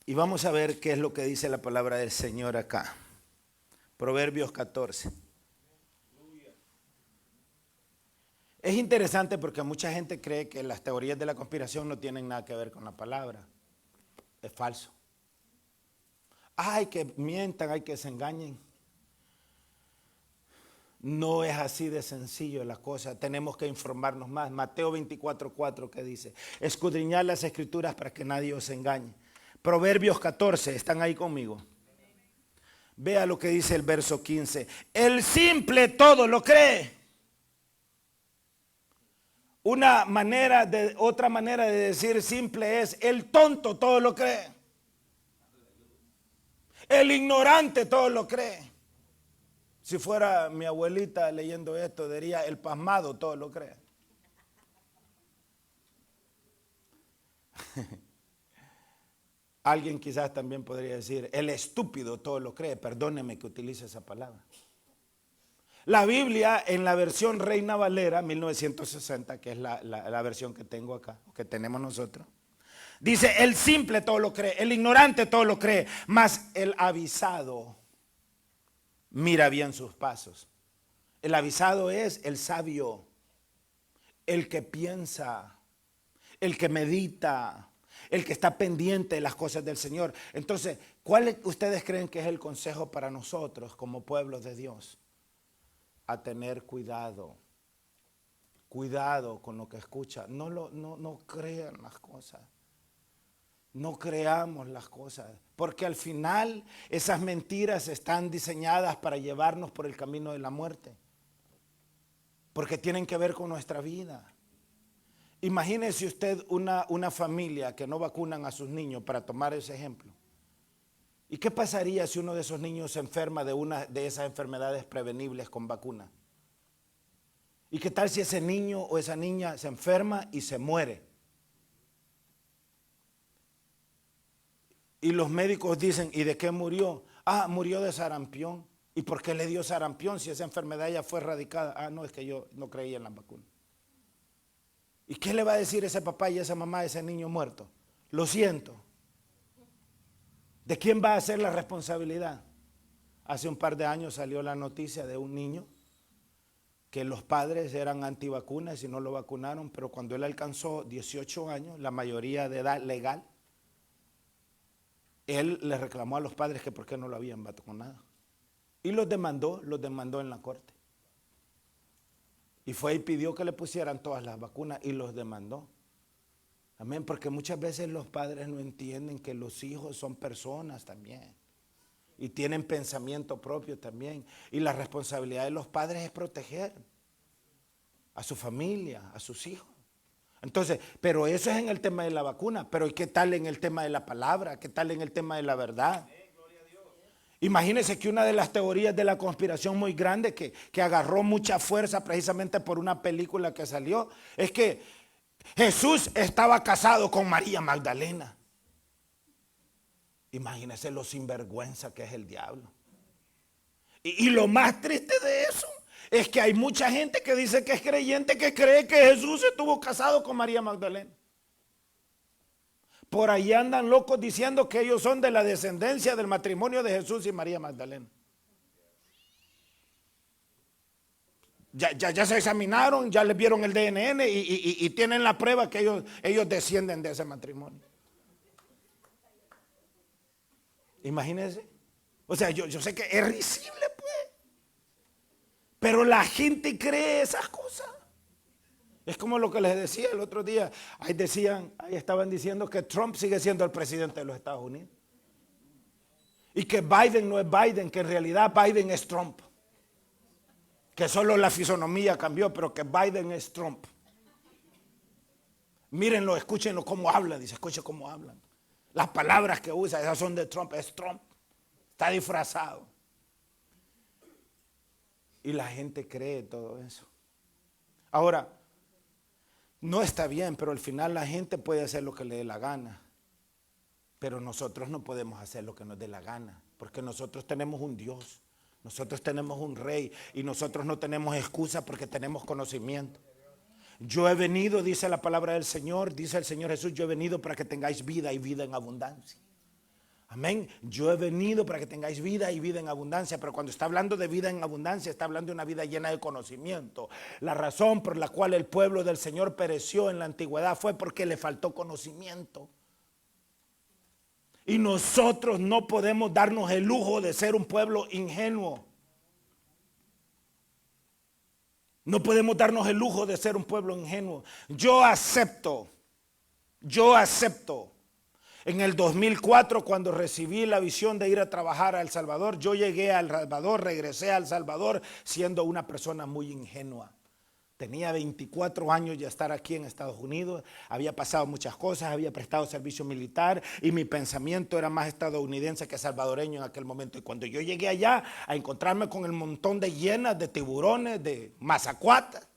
Y vamos a ver qué es lo que dice la palabra del Señor acá. Proverbios 14. Es interesante porque mucha gente cree que las teorías de la conspiración no tienen nada que ver con la palabra. Es falso. Ay, que mientan, hay que se engañen. No es así de sencillo la cosa, tenemos que informarnos más. Mateo 24:4 que dice: escudriñad las escrituras para que nadie os engañe. Proverbios 14, ¿están ahí conmigo? Vea lo que dice el verso 15. El simple todo lo cree. Otra manera de decir simple es: el tonto todo lo cree. El ignorante todo lo cree. Si fuera mi abuelita leyendo esto, diría: el pasmado todo lo cree. Alguien quizás también podría decir: el estúpido todo lo cree. Perdóneme que utilice esa palabra. La Biblia, en la versión Reina Valera 1960, que es la versión que tengo acá, que tenemos nosotros, dice: el simple todo lo cree, el ignorante todo lo cree, mas el avisado mira bien sus pasos. El avisado es el sabio, el que piensa, el que medita, el que está pendiente de las cosas del Señor. Entonces, ¿cuál ustedes creen que es el consejo para nosotros como pueblo de Dios? A tener cuidado. Cuidado con lo que escucha. No crean las cosas. No creamos las cosas, porque al final esas mentiras están diseñadas para llevarnos por el camino de la muerte, porque tienen que ver con nuestra vida. Imagínese usted una familia que no vacunan a sus niños, para tomar ese ejemplo. ¿Y qué pasaría si uno de esos niños se enferma de una de esas enfermedades prevenibles con vacuna? ¿Y qué tal si ese niño o esa niña se enferma y se muere? Y los médicos dicen: ¿y de qué murió? Ah, murió de sarampión. ¿Y por qué le dio sarampión si esa enfermedad ya fue erradicada? Ah, no, es que yo no creía en la vacuna. ¿Y qué le va a decir ese papá y esa mamá a ese niño muerto? Lo siento. ¿De quién va a ser la responsabilidad? Hace un par de años salió la noticia de un niño que los padres eran antivacunas y no lo vacunaron, pero cuando él alcanzó 18 años, la mayoría de edad legal, él le reclamó a los padres que por qué no lo habían vacunado. Y los demandó en la corte. Y fue y pidió que le pusieran todas las vacunas y los demandó. Amén, porque muchas veces los padres no entienden que los hijos son personas también. Y tienen pensamiento propio también. Y la responsabilidad de los padres es proteger a su familia, a sus hijos. Entonces, pero eso es en el tema de la vacuna. Pero ¿y qué tal en el tema de la palabra? ¿Qué tal en el tema de la verdad? Imagínense que una de las teorías de la conspiración muy grande que agarró mucha fuerza precisamente por una película que salió, es que Jesús estaba casado con María Magdalena. Imagínense lo sinvergüenza que es el diablo. Y lo más triste de eso es que hay mucha gente que dice que es creyente, que cree que Jesús estuvo casado con María Magdalena. Por ahí andan locos diciendo que ellos son de la descendencia del matrimonio de Jesús y María Magdalena. Ya se examinaron, ya les vieron el DNN y tienen la prueba que ellos descienden de ese matrimonio. Imagínense. O sea, yo sé que es risible, pues. Pero la gente cree esas cosas. Es como lo que les decía el otro día. Ahí estaban diciendo que Trump sigue siendo el presidente de los Estados Unidos. Y que Biden no es Biden, que en realidad Biden es Trump. Que solo la fisonomía cambió, pero que Biden es Trump. Mírenlo, escúchenlo cómo habla, dice, escuchen cómo hablan. Las palabras que usa, esas son de Trump, es Trump. Está disfrazado. Y la gente cree todo eso. Ahora, no está bien, pero al final la gente puede hacer lo que le dé la gana. Pero nosotros no podemos hacer lo que nos dé la gana, porque nosotros tenemos un Dios, nosotros tenemos un rey y nosotros no tenemos excusa porque tenemos conocimiento. Yo he venido, dice la palabra del Señor, dice el Señor Jesús, yo he venido para que tengáis vida y vida en abundancia. Amén. Yo he venido para que tengáis vida y vida en abundancia, pero cuando está hablando de vida en abundancia, está hablando de una vida llena de conocimiento. La razón por la cual el pueblo del Señor pereció en la antigüedad fue porque le faltó conocimiento. Y nosotros no podemos darnos el lujo de ser un pueblo ingenuo. No podemos darnos el lujo de ser un pueblo ingenuo. Yo acepto. En el 2004, cuando recibí la visión de ir a trabajar a El Salvador, yo llegué a El Salvador, regresé a El Salvador siendo una persona muy ingenua. Tenía 24 años de estar aquí en Estados Unidos, había pasado muchas cosas, había prestado servicio militar y mi pensamiento era más estadounidense que salvadoreño en aquel momento. Y cuando yo llegué allá a encontrarme con el montón de hienas, de tiburones, de mazacuatas,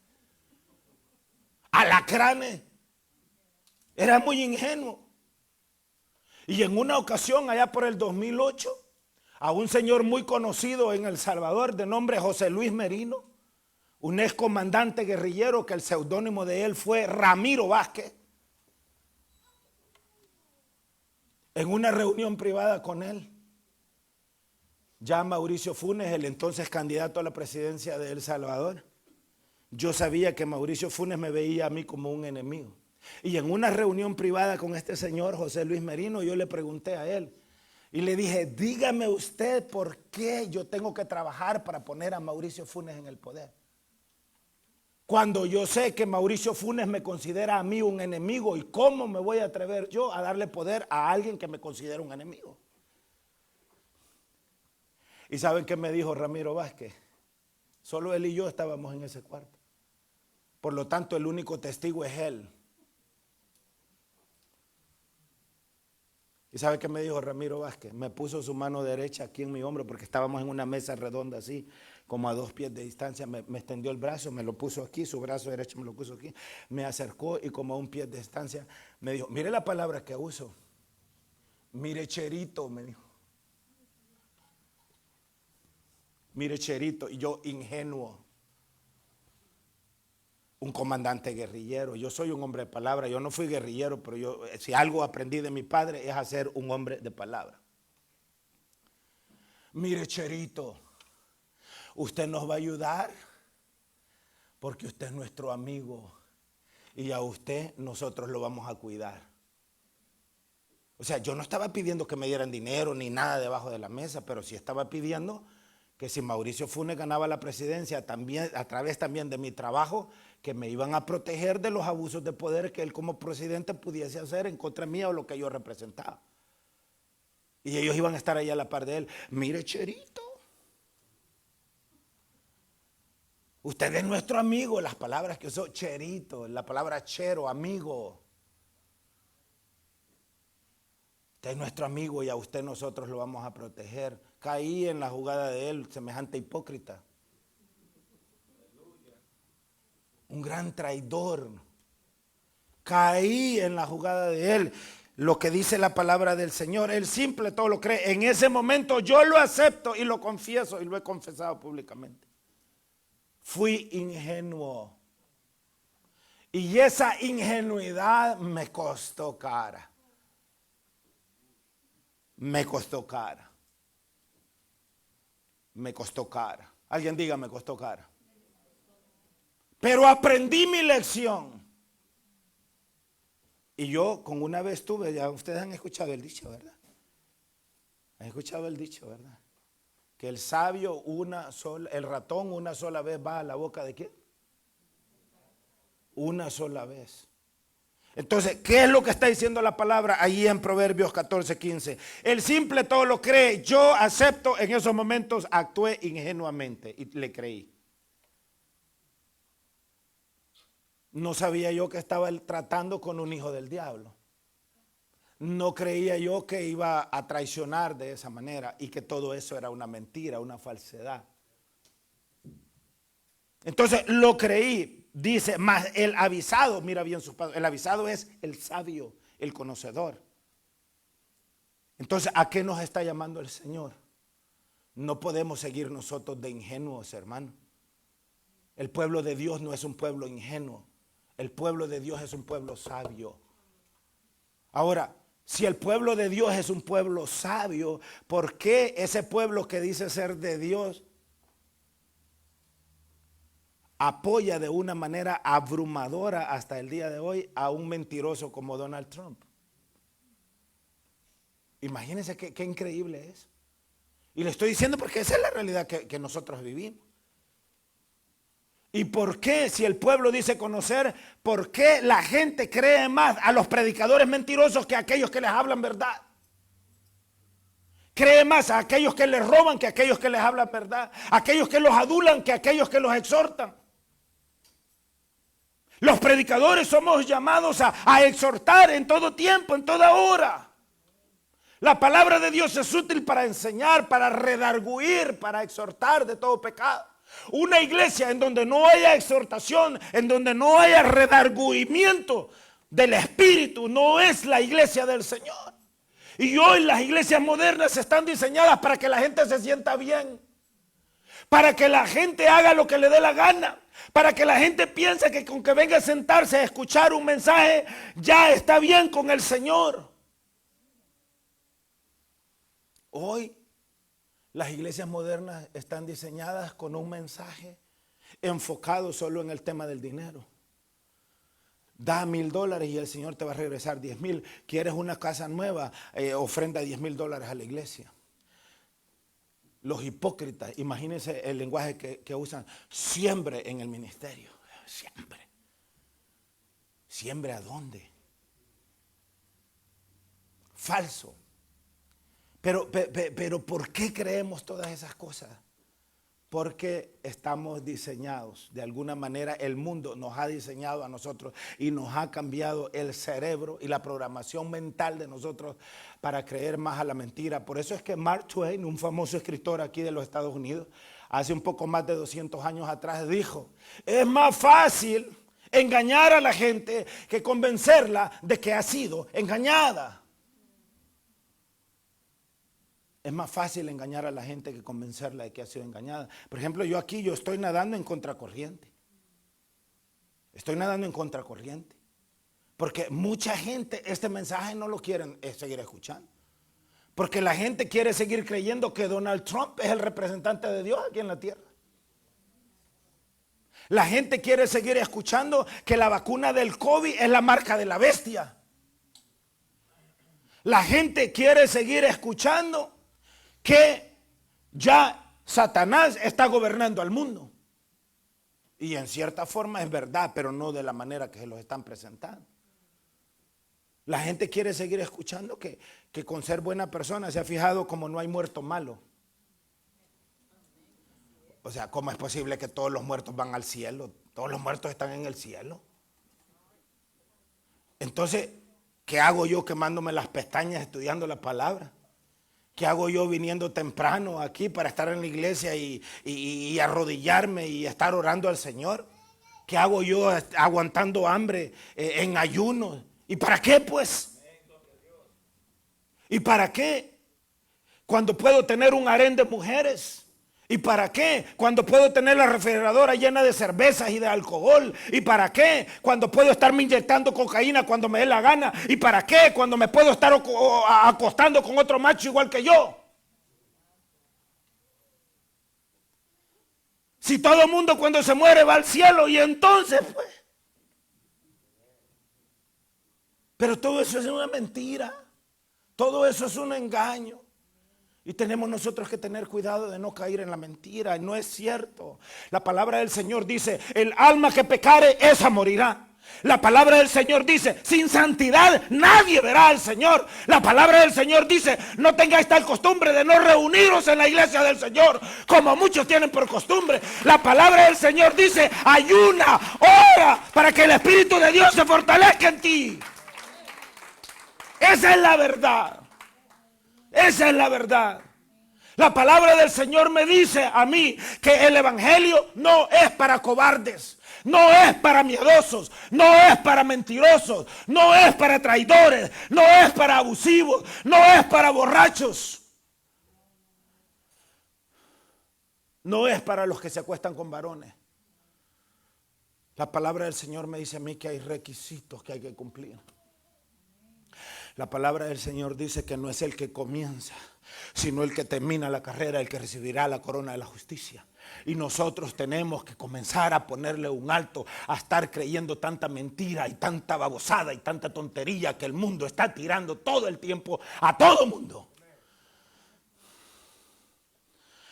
alacranes, era muy ingenuo. Y en una ocasión, allá por el 2008, a un señor muy conocido en El Salvador de nombre José Luis Merino, un ex comandante guerrillero que el seudónimo de él fue Ramiro Vázquez, en una reunión privada con él, ya Mauricio Funes, el entonces candidato a la presidencia de El Salvador, yo sabía que Mauricio Funes me veía a mí como un enemigo. Y en una reunión privada con este señor José Luis Merino, yo le pregunté a él y le dije, dígame usted por qué yo tengo que trabajar para poner a Mauricio Funes en el poder, cuando yo sé que Mauricio Funes me considera a mí un enemigo. ¿Y cómo me voy a atrever yo a darle poder a alguien que me considera un enemigo? ¿Y saben qué me dijo Ramiro Vázquez? Solo él y yo estábamos en ese cuarto. Por lo tanto, el único testigo es él. ¿Y sabe qué me dijo Ramiro Vázquez? Me puso su mano derecha aquí en mi hombro, porque estábamos en una mesa redonda así, como a 2 pies de distancia. Me extendió el brazo, me lo puso aquí, su brazo derecho me lo puso aquí, me acercó y como a 1 pie de distancia me dijo, mire la palabra que uso, mire cherito, me dijo. Mire cherito, y yo ingenuo. Un comandante guerrillero, yo soy un hombre de palabra, yo no fui guerrillero, pero yo, si algo aprendí de mi padre es a ser un hombre de palabra. Mire cherito, usted nos va a ayudar porque usted es nuestro amigo y a usted nosotros lo vamos a cuidar. O sea, yo no estaba pidiendo que me dieran dinero ni nada debajo de la mesa, pero sí estaba pidiendo que si Mauricio Funes ganaba la presidencia, también, a través también de mi trabajo, que me iban a proteger de los abusos de poder que él como presidente pudiese hacer en contra mía o lo que yo representaba. Y ellos iban a estar ahí a la par de él. Mire, cherito, usted es nuestro amigo. Las palabras que usó, cherito, la palabra chero, amigo. Usted es nuestro amigo y a usted nosotros lo vamos a proteger. Caí en la jugada de él, semejante hipócrita. Un gran traidor. Caí en la jugada de él. lo que dice la palabra del Señor. El simple todo lo cree. En ese momento yo lo acepto y lo confieso y lo he confesado públicamente. Fui ingenuo. Y esa ingenuidad me costó cara. Me costó cara. Me costó cara. Alguien diga, me costó cara. Pero aprendí mi lección. Y yo con una vez tuve, ya ustedes han escuchado el dicho, ¿verdad? Han escuchado el dicho, ¿verdad? Que el sabio el ratón una sola vez va a la boca de ¿quién? Una sola vez. Entonces, ¿qué es lo que está diciendo la palabra ahí en Proverbios 14:15? El simple todo lo cree. Yo acepto, en esos momentos actué ingenuamente y le creí. No sabía yo que estaba tratando con un hijo del diablo. No creía yo que iba a traicionar de esa manera y que todo eso era una mentira, una falsedad. Entonces lo creí. Dice, más el avisado, mira bien sus pasos, el avisado es el sabio, el conocedor. Entonces, ¿a qué nos está llamando el Señor? No podemos seguir nosotros de ingenuos, hermano. El pueblo de Dios no es un pueblo ingenuo. El pueblo de Dios es un pueblo sabio. Ahora, si el pueblo de Dios es un pueblo sabio, ¿por qué ese pueblo que dice ser de Dios apoya de una manera abrumadora hasta el día de hoy a un mentiroso como Donald Trump? Imagínense qué increíble es. Y le estoy diciendo porque esa es la realidad que nosotros vivimos. ¿Y por qué, si el pueblo dice conocer, por qué la gente cree más a los predicadores mentirosos que a aquellos que les hablan verdad? Cree más a aquellos que les roban que a aquellos que les hablan verdad. A aquellos que los adulan que a aquellos que los exhortan. Los predicadores somos llamados a exhortar en todo tiempo, en toda hora. La palabra de Dios es útil para enseñar, para redarguir, para exhortar de todo pecado. Una iglesia en donde no haya exhortación, en donde no haya redargüimiento del Espíritu, no es la iglesia del Señor. Y hoy las iglesias modernas están diseñadas para que la gente se sienta bien, para que la gente haga lo que le dé la gana, para que la gente piense que con que venga a sentarse a escuchar un mensaje ya está bien con el Señor. Hoy las iglesias modernas están diseñadas con un mensaje enfocado solo en el tema del dinero. Da $1,000 y el Señor te va a regresar 10,000. ¿Quieres una casa nueva? Ofrenda $10,000 a la iglesia. Los hipócritas, imagínense el lenguaje que usan. Siembre en el ministerio. Siembre. ¿Siembre a dónde? Falso. Pero ¿por qué creemos todas esas cosas? Porque estamos diseñados. De alguna manera el mundo nos ha diseñado a nosotros y nos ha cambiado el cerebro y la programación mental de nosotros para creer más a la mentira. Por eso es que Mark Twain, un famoso escritor aquí de los Estados Unidos, hace un poco más de 200 años atrás dijo: es más fácil engañar a la gente que convencerla de que ha sido engañada. Es más fácil engañar a la gente que convencerla de que ha sido engañada. Por ejemplo, yo estoy nadando en contracorriente. Estoy nadando en contracorriente. Porque mucha gente este mensaje no lo quieren seguir escuchando. Porque la gente quiere seguir creyendo que Donald Trump es el representante de Dios aquí en la tierra. La gente quiere seguir escuchando que la vacuna del COVID es la marca de la bestia. La gente quiere seguir escuchando que ya Satanás está gobernando al mundo. Y en cierta forma es verdad, pero no de la manera que se los están presentando. La gente quiere seguir escuchando que con ser buena persona, se ha fijado como no hay muerto malo. O sea, ¿cómo es posible que todos los muertos van al cielo? Todos los muertos están en el cielo. Entonces, ¿qué hago yo quemándome las pestañas estudiando la palabra? ¿Qué hago yo viniendo temprano aquí para estar en la iglesia y arrodillarme y estar orando al Señor? ¿Qué hago yo aguantando hambre en ayuno? ¿Y para qué pues? ¿Y para qué? Cuando puedo tener un harén de mujeres. ¿Y para qué? Cuando puedo tener la refrigeradora llena de cervezas y de alcohol. ¿Y para qué? Cuando puedo estarme inyectando cocaína cuando me dé la gana. ¿Y para qué? Cuando me puedo estar acostando con otro macho igual que yo. Si todo el mundo cuando se muere va al cielo, y entonces pues. Pero todo eso es una mentira. Todo eso es un engaño. Y tenemos nosotros que tener cuidado de no caer en la mentira. No es cierto. La palabra del Señor dice: el alma que pecare, esa morirá. La palabra del Señor dice: sin santidad nadie verá al Señor. La palabra del Señor dice: no tengáis tal costumbre de no reuniros en la iglesia del Señor, como muchos tienen por costumbre. La palabra del Señor dice: ayuna, ora, para que el Espíritu de Dios se fortalezca en ti. Esa es la verdad. Esa es la verdad. La palabra del Señor me dice a mí que el evangelio no es para cobardes, no es para miedosos, no es para mentirosos, no es para traidores, no es para abusivos, no es para borrachos, no es para los que se acuestan con varones. La palabra del Señor me dice a mí que hay requisitos que hay que cumplir. La palabra del Señor dice que no es el que comienza, sino el que termina la carrera, el que recibirá la corona de la justicia. Y nosotros tenemos que comenzar a ponerle un alto a estar creyendo tanta mentira y tanta babosada y tanta tontería que el mundo está tirando todo el tiempo a todo mundo.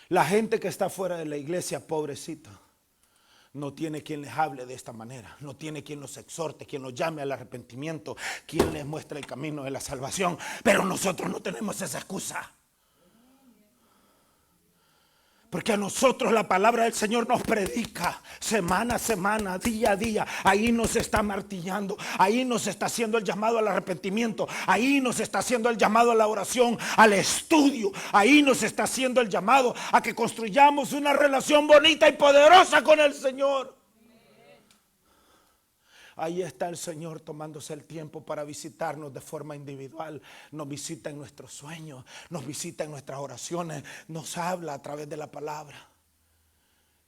La gente que está fuera de la iglesia, pobrecita, no tiene quien les hable de esta manera, no tiene quien los exhorte, quien los llame al arrepentimiento, quien les muestre el camino de la salvación. Pero nosotros no tenemos esa excusa. Porque a nosotros la palabra del Señor nos predica semana a semana, día a día. Ahí nos está martillando, ahí nos está haciendo el llamado al arrepentimiento, ahí nos está haciendo el llamado a la oración, al estudio, ahí nos está haciendo el llamado a que construyamos una relación bonita y poderosa con el Señor. Ahí está el Señor tomándose el tiempo para visitarnos de forma individual. Nos visita en nuestros sueños, nos visita en nuestras oraciones, nos habla a través de la palabra.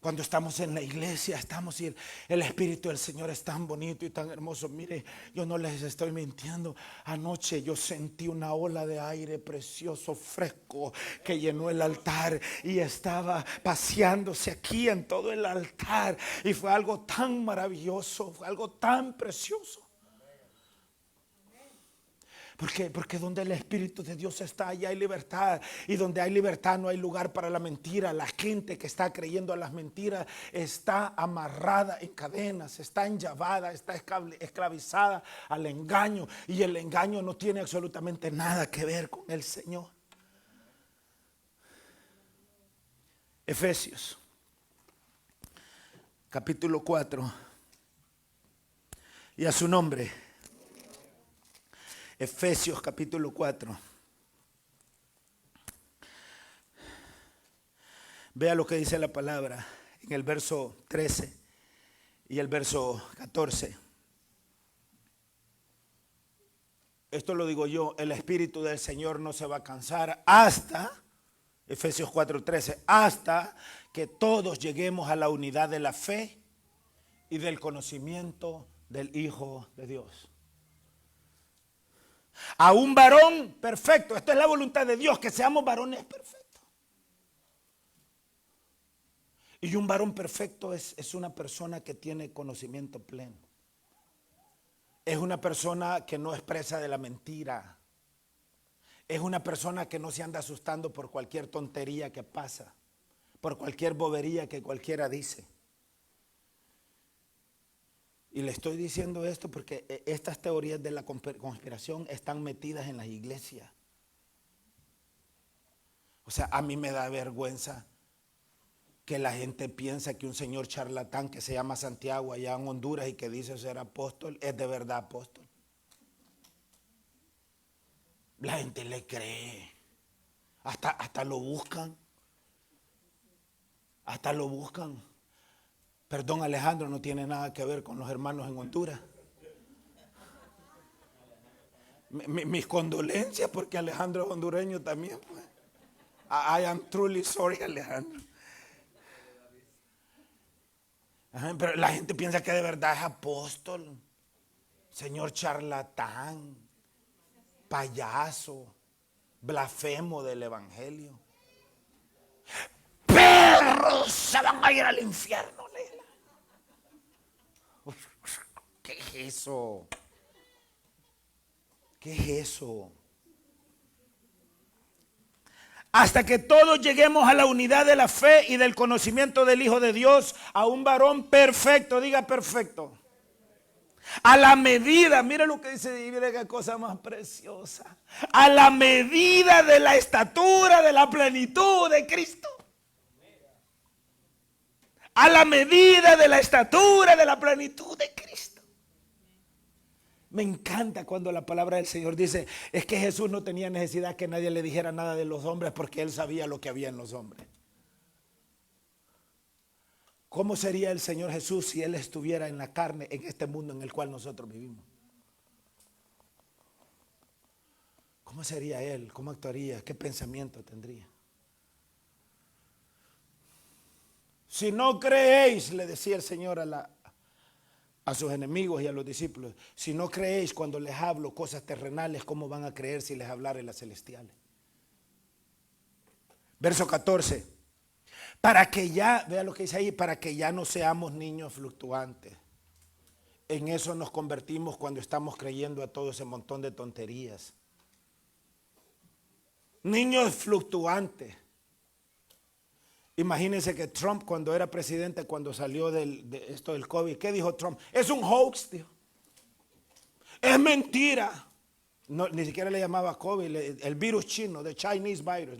Cuando estamos en la iglesia, estamos y el Espíritu del Señor es tan bonito y tan hermoso. Mire, yo no les estoy mintiendo. Anoche yo sentí una ola de aire precioso, fresco, que llenó el altar y estaba paseándose aquí en todo el altar. Y fue algo tan maravilloso, fue algo tan precioso. ¿Por qué? Porque donde el Espíritu de Dios está, allá hay libertad. Y donde hay libertad no hay lugar para la mentira. La gente que está creyendo a las mentiras está amarrada en cadenas, está enllavada, está esclavizada al engaño. Y el engaño no tiene absolutamente nada que ver con el Señor. Efesios, capítulo 4. Y a su nombre. Efesios capítulo 4. Vea lo que dice la palabra en el verso 13 y el verso 14. Esto lo digo yo: el Espíritu del Señor no se va a cansar hasta, Efesios 4:13, hasta que todos lleguemos a la unidad de la fe y del conocimiento del Hijo de Dios. A un varón perfecto. Esto es la voluntad de Dios, que seamos varones perfectos. Y un varón perfecto es una persona que tiene conocimiento pleno. Es una persona que no expresa de la mentira. Es una persona que no se anda asustando por cualquier tontería que pasa, por cualquier bobería que cualquiera dice. Y le estoy diciendo esto porque estas teorías de la conspiración están metidas en las iglesias. O sea, a mí me da vergüenza que la gente piensa que un señor charlatán que se llama Santiago allá en Honduras y que dice ser apóstol, es de verdad apóstol. La gente le cree. Hasta lo buscan. Hasta lo buscan. Perdón, Alejandro, no tiene nada que ver con los hermanos en Honduras. Mis condolencias porque Alejandro es hondureño también. Pues. I am truly sorry, Alejandro. Ajá, pero la gente piensa que de verdad es apóstol, señor charlatán, payaso, blasfemo del evangelio. Perros se van a ir al infierno. ¿Qué es eso? ¿Qué es eso? Hasta que todos lleguemos a la unidad de la fe y del conocimiento del Hijo de Dios, a un varón perfecto, diga perfecto. A la medida, mire lo que dice, mire qué cosa más preciosa. A la medida de la estatura de la plenitud de Cristo. A la medida de la estatura de la plenitud de Cristo. Me encanta cuando la palabra del Señor dice, es que Jesús no tenía necesidad que nadie le dijera nada de los hombres porque Él sabía lo que había en los hombres. ¿Cómo sería el Señor Jesús si Él estuviera en la carne en este mundo en el cual nosotros vivimos? ¿Cómo sería Él? ¿Cómo actuaría? ¿Qué pensamiento tendría? Si no creéis, le decía el Señor a sus enemigos y a los discípulos, si no creéis cuando les hablo cosas terrenales, ¿cómo van a creer si les hablaré las celestiales? Verso 14. Para que ya, vea lo que dice ahí, para que ya no seamos niños fluctuantes. En eso nos convertimos cuando estamos creyendo a todo ese montón de tonterías. Niños fluctuantes. Imagínense que Trump cuando era presidente, cuando salió de esto del COVID, ¿qué dijo Trump? Es un hoax, tío. Es mentira. No, ni siquiera le llamaba COVID, el virus chino, the Chinese virus.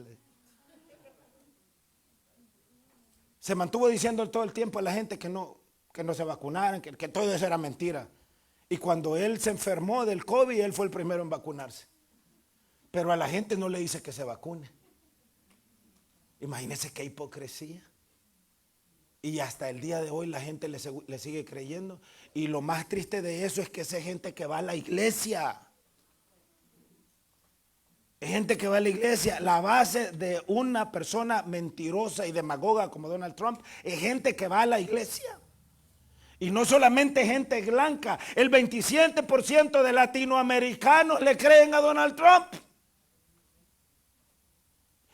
Se mantuvo diciendo todo el tiempo a la gente que no se vacunaran, que todo eso era mentira. Y cuando él se enfermó del COVID, él fue el primero en vacunarse. Pero a la gente no le dice que se vacune. Imagínense qué hipocresía. Y hasta el día de hoy la gente le sigue creyendo. Y lo más triste de eso es que esa gente que va a la iglesia. Es gente que va a la iglesia. La base de una persona mentirosa y demagoga como Donald Trump es gente que va a la iglesia. Y no solamente gente blanca. El 27% de latinoamericanos le creen a Donald Trump.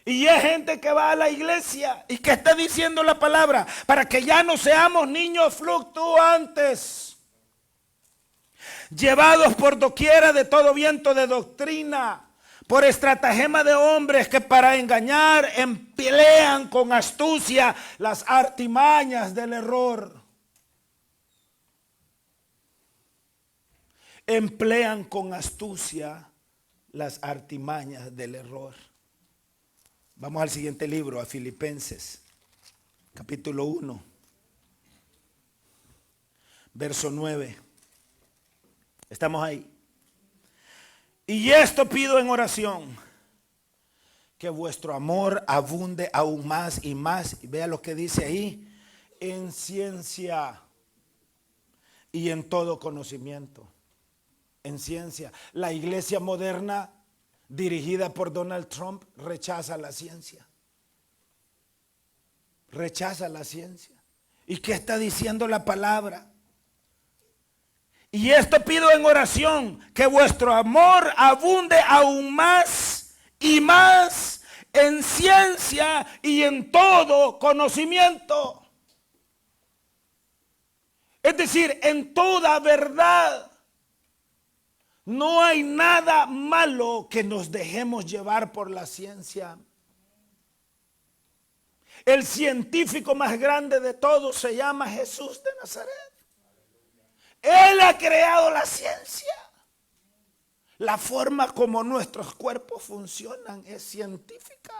Y es gente que va a la iglesia. ¿Y que está diciendo la palabra? Para que ya no seamos niños fluctuantes, llevados por doquiera de todo viento de doctrina, por estratagema de hombres que para engañar emplean con astucia las artimañas del error. Emplean con astucia las artimañas del error. Vamos al siguiente libro, a Filipenses, capítulo 1, verso 9. Estamos ahí. Y esto pido en oración, que vuestro amor abunde aún más y más. Y vea lo que dice ahí, en ciencia y en todo conocimiento. En ciencia. La iglesia moderna dirigida por Donald Trump rechaza la ciencia. Rechaza la ciencia. ¿Y qué está diciendo la palabra? Y esto pido en oración, que vuestro amor abunde aún más y más en ciencia y en todo conocimiento. Es decir, en toda verdad. No hay nada malo que nos dejemos llevar por la ciencia. El científico más grande de todos se llama Jesús de Nazaret. Él ha creado la ciencia. La forma como nuestros cuerpos funcionan es científica.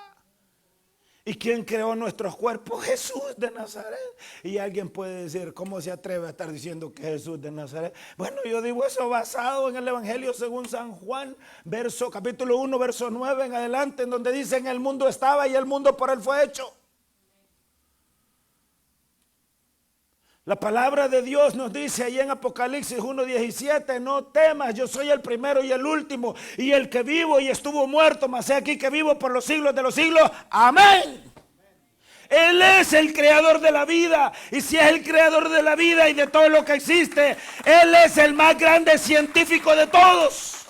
¿Y quién creó nuestros cuerpos? Jesús de Nazaret. Y alguien puede decir, ¿cómo se atreve a estar diciendo que Jesús de Nazaret? Bueno, yo digo eso basado en el Evangelio según San Juan, capítulo 1, verso 9 en adelante, en donde dice, en el mundo estaba y el mundo por él fue hecho. La palabra de Dios nos dice ahí en Apocalipsis 1:17, no temas, yo soy el primero y el último, y el que vivo y estuvo muerto, mas he aquí que vivo por los siglos de los siglos. Amén. Él es el creador de la vida, y si es el creador de la vida y de todo lo que existe, Él es el más grande científico de todos.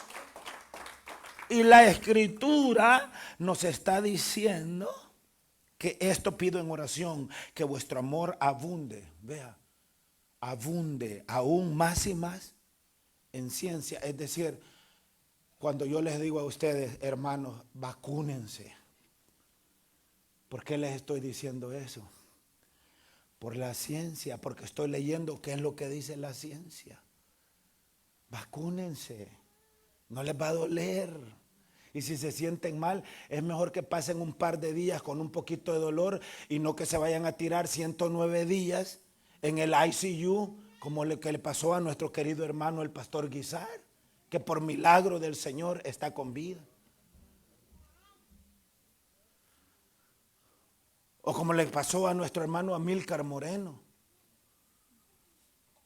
Y la Escritura nos está diciendo que esto pido en oración, que vuestro amor abunde, vea, abunde aún más y más en ciencia. Es decir, cuando yo les digo a ustedes, hermanos, vacúnense. ¿Por qué les estoy diciendo eso? Por la ciencia, porque estoy leyendo qué es lo que dice la ciencia. Vacúnense, no les va a doler. Y si se sienten mal, es mejor que pasen un par de días con un poquito de dolor y no que se vayan a tirar 109 días en el ICU, como lo que le pasó a nuestro querido hermano el pastor Guizar, que por milagro del Señor está con vida. O como le pasó a nuestro hermano Amílcar Moreno.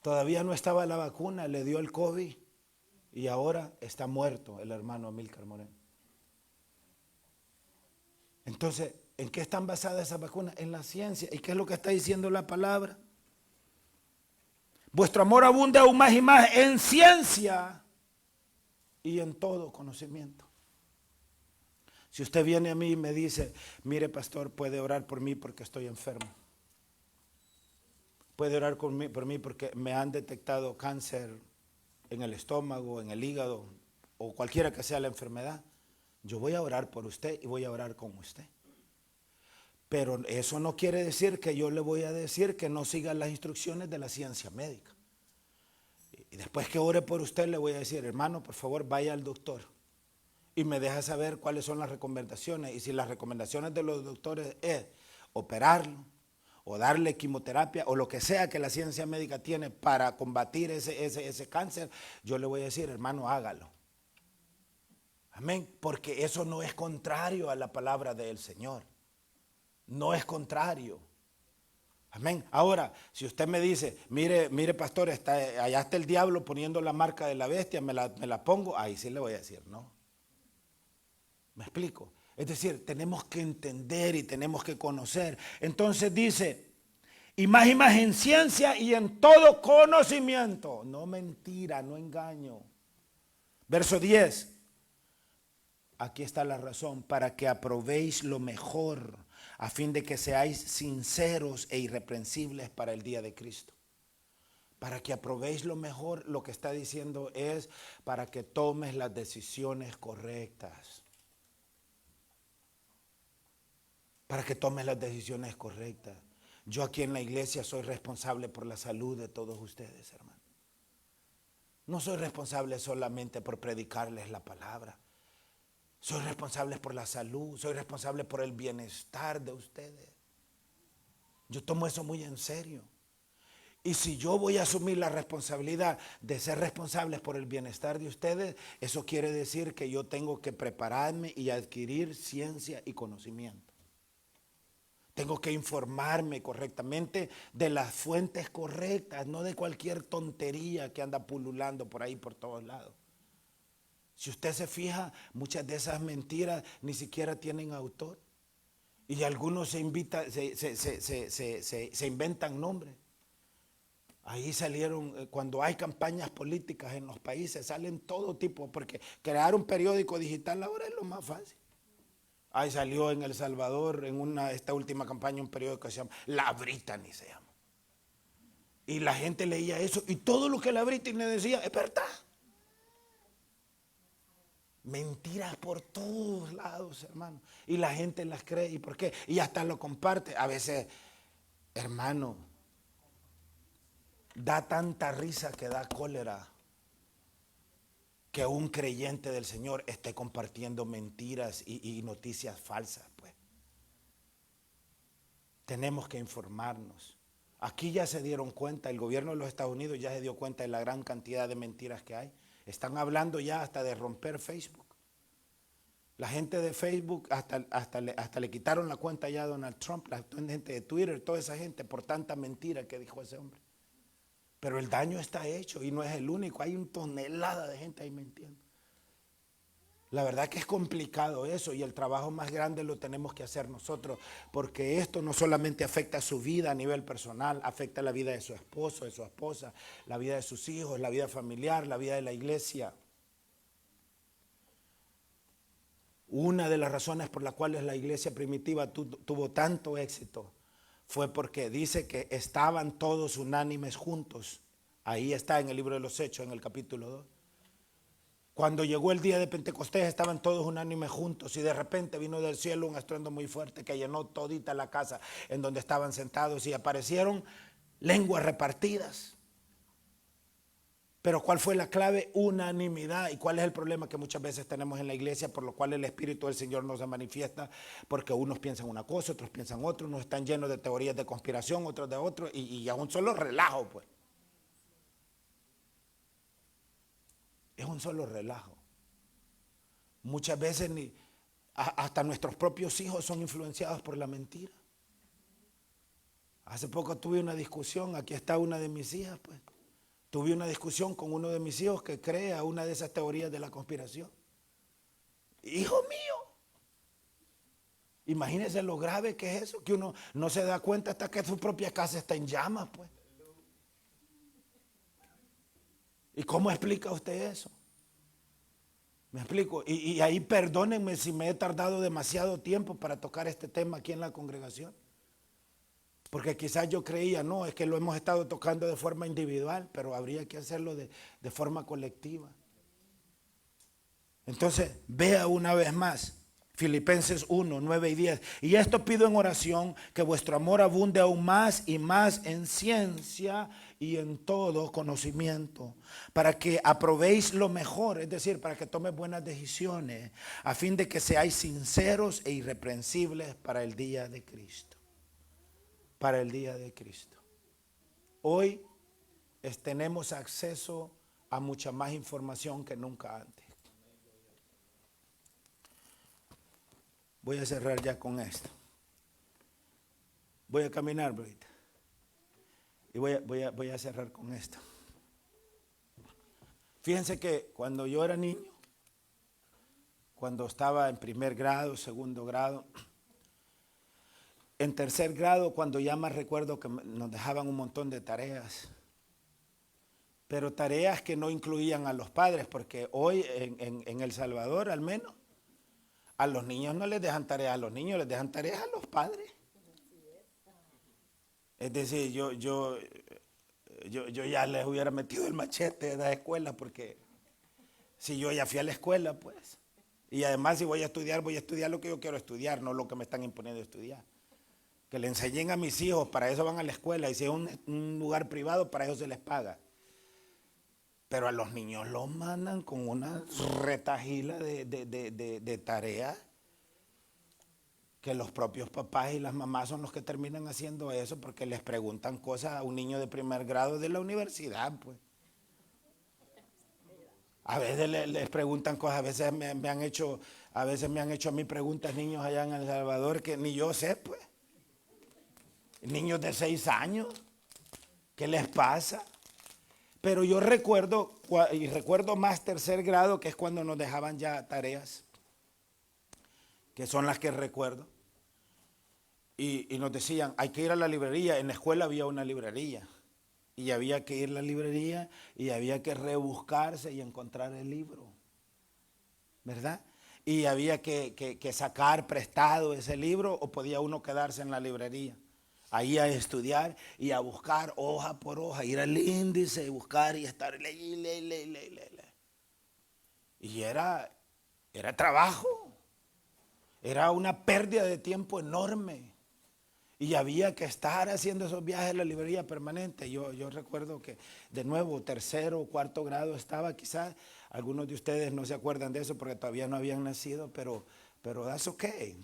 Todavía no estaba la vacuna, le dio el COVID y ahora está muerto el hermano Amílcar Moreno. Entonces, ¿en qué están basadas esas vacunas? En la ciencia. ¿Y qué es lo que está diciendo la palabra? Vuestro amor abunda aún más y más en ciencia y en todo conocimiento. Si usted viene a mí y me dice, mire pastor, puede orar por mí porque estoy enfermo. Puede orar por mí porque me han detectado cáncer en el estómago, en el hígado o cualquiera que sea la enfermedad. Yo voy a orar por usted y voy a orar con usted. Pero eso no quiere decir que yo le voy a decir que no siga las instrucciones de la ciencia médica. Y después que ore por usted le voy a decir, hermano, por favor vaya al doctor y me deja saber cuáles son las recomendaciones. Y si las recomendaciones de los doctores es operarlo o darle quimioterapia o lo que sea que la ciencia médica tiene para combatir ese cáncer, yo le voy a decir, hermano, hágalo. Amén, porque eso no es contrario a la palabra del Señor. No es contrario. Amén. Ahora, si usted me dice, mire pastor, allá está el diablo poniendo la marca de la bestia, me la pongo, ahí sí le voy a decir, no. ¿Me explico? Es decir, tenemos que entender y tenemos que conocer. Entonces dice, y más en ciencia y en todo conocimiento. No mentira, no engaño. Verso 10. Aquí está la razón, para que aprobéis lo mejor, a fin de que seáis sinceros e irreprensibles para el día de Cristo. Para que aprobéis lo mejor, lo que está diciendo es para que tomes las decisiones correctas. Para que tomes las decisiones correctas. Yo aquí en la iglesia soy responsable por la salud de todos ustedes, hermano. No soy responsable solamente por predicarles la palabra. Soy responsable por la salud, soy responsable por el bienestar de ustedes. Yo tomo eso muy en serio. Y si yo voy a asumir la responsabilidad de ser responsables por el bienestar de ustedes, eso quiere decir que yo tengo que prepararme y adquirir ciencia y conocimiento. Tengo que informarme correctamente de las fuentes correctas, no de cualquier tontería que anda pululando por ahí por todos lados. Si usted se fija, muchas de esas mentiras ni siquiera tienen autor. Y algunos se inventan nombres. Ahí salieron, cuando hay campañas políticas en los países, salen todo tipo, porque crear un periódico digital ahora es lo más fácil. Ahí salió en El Salvador, esta última campaña, un periódico que se llama La Brittany, se llama. Y la gente leía eso, y todo lo que La Brittany decía es verdad. Mentiras por todos lados, hermano. Y la gente las cree. ¿Y por qué? Y hasta lo comparte. A veces, hermano, da tanta risa que da cólera que un creyente del Señor esté compartiendo mentiras y noticias falsas, pues. Tenemos que informarnos. Aquí ya se dieron cuenta, el gobierno de los Estados Unidos ya se dio cuenta de la gran cantidad de mentiras que hay. Están hablando ya hasta de romper Facebook. La gente de Facebook hasta le quitaron la cuenta ya a Donald Trump, la gente de Twitter, toda esa gente por tanta mentira que dijo ese hombre. Pero el daño está hecho y no es el único. Hay una tonelada de gente ahí mintiendo. La verdad que es complicado eso, y el trabajo más grande lo tenemos que hacer nosotros, porque esto no solamente afecta a su vida a nivel personal, afecta la vida de su esposo, de su esposa, la vida de sus hijos, la vida familiar, la vida de la iglesia. Una de las razones por las cuales la iglesia primitiva tuvo tanto éxito fue porque dice que estaban todos unánimes juntos. Ahí está en el libro de los Hechos, en el capítulo 2. Cuando llegó el día de Pentecostés estaban todos unánimes juntos, y de repente vino del cielo un estruendo muy fuerte que llenó todita la casa en donde estaban sentados, y aparecieron lenguas repartidas. Pero ¿cuál fue la clave? Unanimidad. ¿Y cuál es el problema que muchas veces tenemos en la iglesia, por lo cual el Espíritu del Señor no se manifiesta? Porque unos piensan una cosa, otros piensan otra, unos están llenos de teorías de conspiración, otros de otro, y a un solo relajo, pues. Es un solo relajo. Muchas veces hasta nuestros propios hijos son influenciados por la mentira. Hace poco tuve una discusión, aquí está una de mis hijas, pues. Tuve una discusión con uno de mis hijos que cree a una de esas teorías de la conspiración. Hijo mío, imagínese lo grave que es eso, que uno no se da cuenta hasta que su propia casa está en llamas, pues. ¿Y cómo explica usted eso? ¿Me explico? Y ahí perdónenme si me he tardado demasiado tiempo para tocar este tema aquí en la congregación. Porque quizás yo creía, no, es que lo hemos estado tocando de forma individual, pero habría que hacerlo de forma colectiva. Entonces, vea una vez más, Filipenses 1, 9 y 10. Y esto pido en oración, que vuestro amor abunde aún más y más en ciencia y en todo conocimiento, para que aprobéis lo mejor, es decir, para que tomes buenas decisiones, a fin de que seáis sinceros e irreprensibles para el día de Cristo. Para el día de Cristo. Hoy tenemos acceso a mucha más información que nunca antes. Voy a cerrar ya con esto. Voy a caminar, Brita. Y voy a cerrar con esto. Fíjense que cuando yo era niño, cuando estaba en primer grado, segundo grado, en tercer grado, cuando ya más recuerdo que nos dejaban un montón de tareas, pero tareas que no incluían a los padres, porque hoy en El Salvador al menos, a los niños no les dejan tareas a los niños, les dejan tareas a los padres. Es decir, yo ya les hubiera metido el machete de la escuela, porque si yo ya fui a la escuela, pues, y además si voy a estudiar lo que yo quiero estudiar, no lo que me están imponiendo estudiar. Que le enseñen a mis hijos, para eso van a la escuela, y si es un lugar privado, para eso se les paga. Pero a los niños los mandan con una retajila de tareas, que los propios papás y las mamás son los que terminan haciendo eso, porque les preguntan cosas a un niño de primer grado de la universidad, pues. A veces les preguntan cosas, a veces me han hecho a mí preguntas niños allá en El Salvador que ni yo sé, pues. Niños de 6 años, ¿qué les pasa? Pero yo recuerdo más tercer grado, que es cuando nos dejaban ya tareas, que son las que recuerdo. Y nos decían, hay que ir a la librería. En la escuela había una librería, y había que ir a la librería y había que rebuscarse y encontrar el libro, ¿verdad? Y había que sacar prestado ese libro, o podía uno quedarse en la librería ahí a estudiar y a buscar hoja por hoja, ir al índice y buscar y estar ley. Y era trabajo, era una pérdida de tiempo enorme, y había que estar haciendo esos viajes a la librería permanente. Yo recuerdo que de nuevo tercero o cuarto grado estaba, quizás algunos de ustedes no se acuerdan de eso porque todavía no habían nacido, pero that's okay.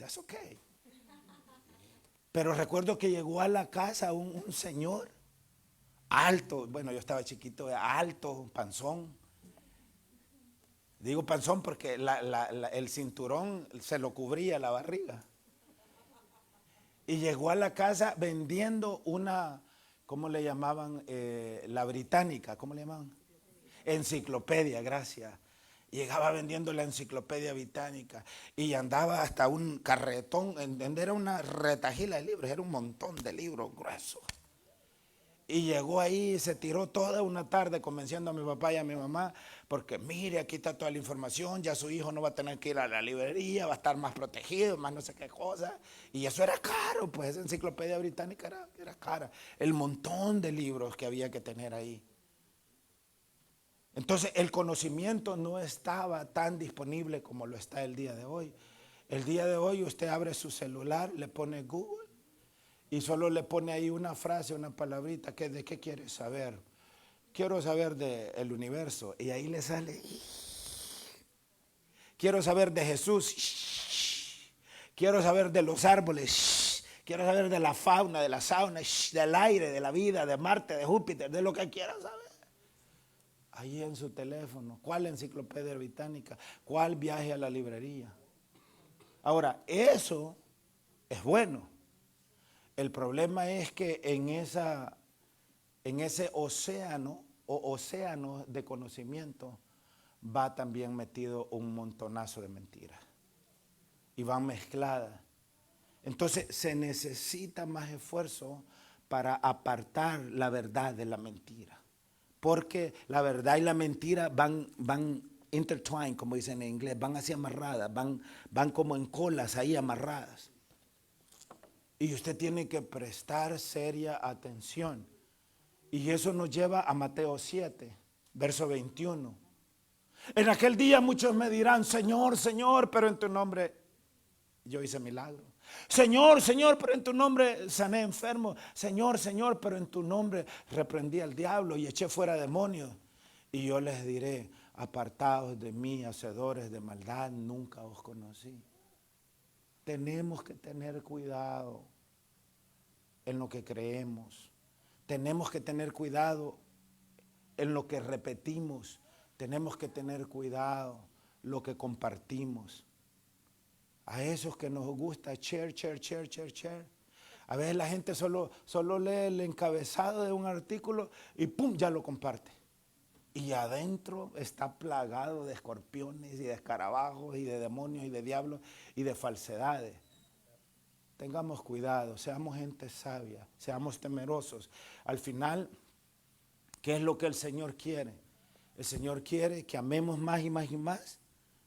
Pero recuerdo que llegó a la casa un señor alto, bueno, yo estaba chiquito, alto, panzón. Digo panzón porque el cinturón se lo cubría la barriga. Y llegó a la casa vendiendo ¿cómo le llamaban? La británica, ¿cómo le llamaban? Enciclopedia, gracias. Llegaba vendiendo la enciclopedia británica y andaba hasta un carretón, era una retajila de libros, era un montón de libros gruesos. Y llegó ahí y se tiró toda una tarde convenciendo a mi papá y a mi mamá, porque mire, aquí está toda la información, ya su hijo no va a tener que ir a la librería, va a estar más protegido, más no sé qué cosa. Y eso era caro, pues esa enciclopedia británica era cara. El montón de libros que había que tener ahí. Entonces el conocimiento no estaba tan disponible como lo está el día de hoy. El día de hoy usted abre su celular, le pone Google y solo le pone ahí una frase, una palabrita, que ¿de qué quiere saber? Quiero saber del universo. Y ahí le sale. Quiero saber de Jesús. Quiero saber de los árboles. Quiero saber de la fauna, de la sauna, del aire, de la vida, de Marte, de Júpiter, de lo que quiera saber. Ahí en su teléfono. ¿Cuál enciclopedia británica? ¿Cuál viaje a la librería? Ahora, eso es bueno. El problema es que en ese océano o océano de conocimiento va también metido un montonazo de mentiras. Y van mezcladas. Entonces se necesita más esfuerzo para apartar la verdad de la mentira. Porque la verdad y la mentira van intertwined, como dicen en inglés, van así amarradas, van como en colas ahí amarradas. Y usted tiene que prestar seria atención. Y eso nos lleva a Mateo 7, verso 21. En aquel día muchos me dirán, Señor, Señor, pero en tu nombre yo hice milagro. Señor, Señor, pero en tu nombre sané enfermo. Señor, Señor, pero en tu nombre reprendí al diablo y eché fuera demonios. Y yo les diré, apartados de mí, hacedores de maldad, nunca os conocí. Tenemos que tener cuidado en lo que creemos. Tenemos que tener cuidado en lo que repetimos. Tenemos que tener cuidado lo que compartimos. A esos que nos gusta share. A veces la gente solo lee el encabezado de un artículo y pum, ya lo comparte. Y adentro está plagado de escorpiones y de escarabajos y de demonios y de diablos y de falsedades. Tengamos cuidado, seamos gente sabia, seamos temerosos. Al final, ¿qué es lo que el Señor quiere? El Señor quiere que amemos más y más y más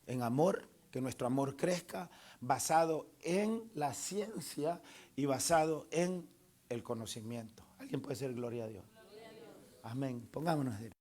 en amor, que nuestro amor crezca basado en la ciencia y basado en el conocimiento. ¿Alguien puede decir gloria a Dios? Amén. Pongámonos de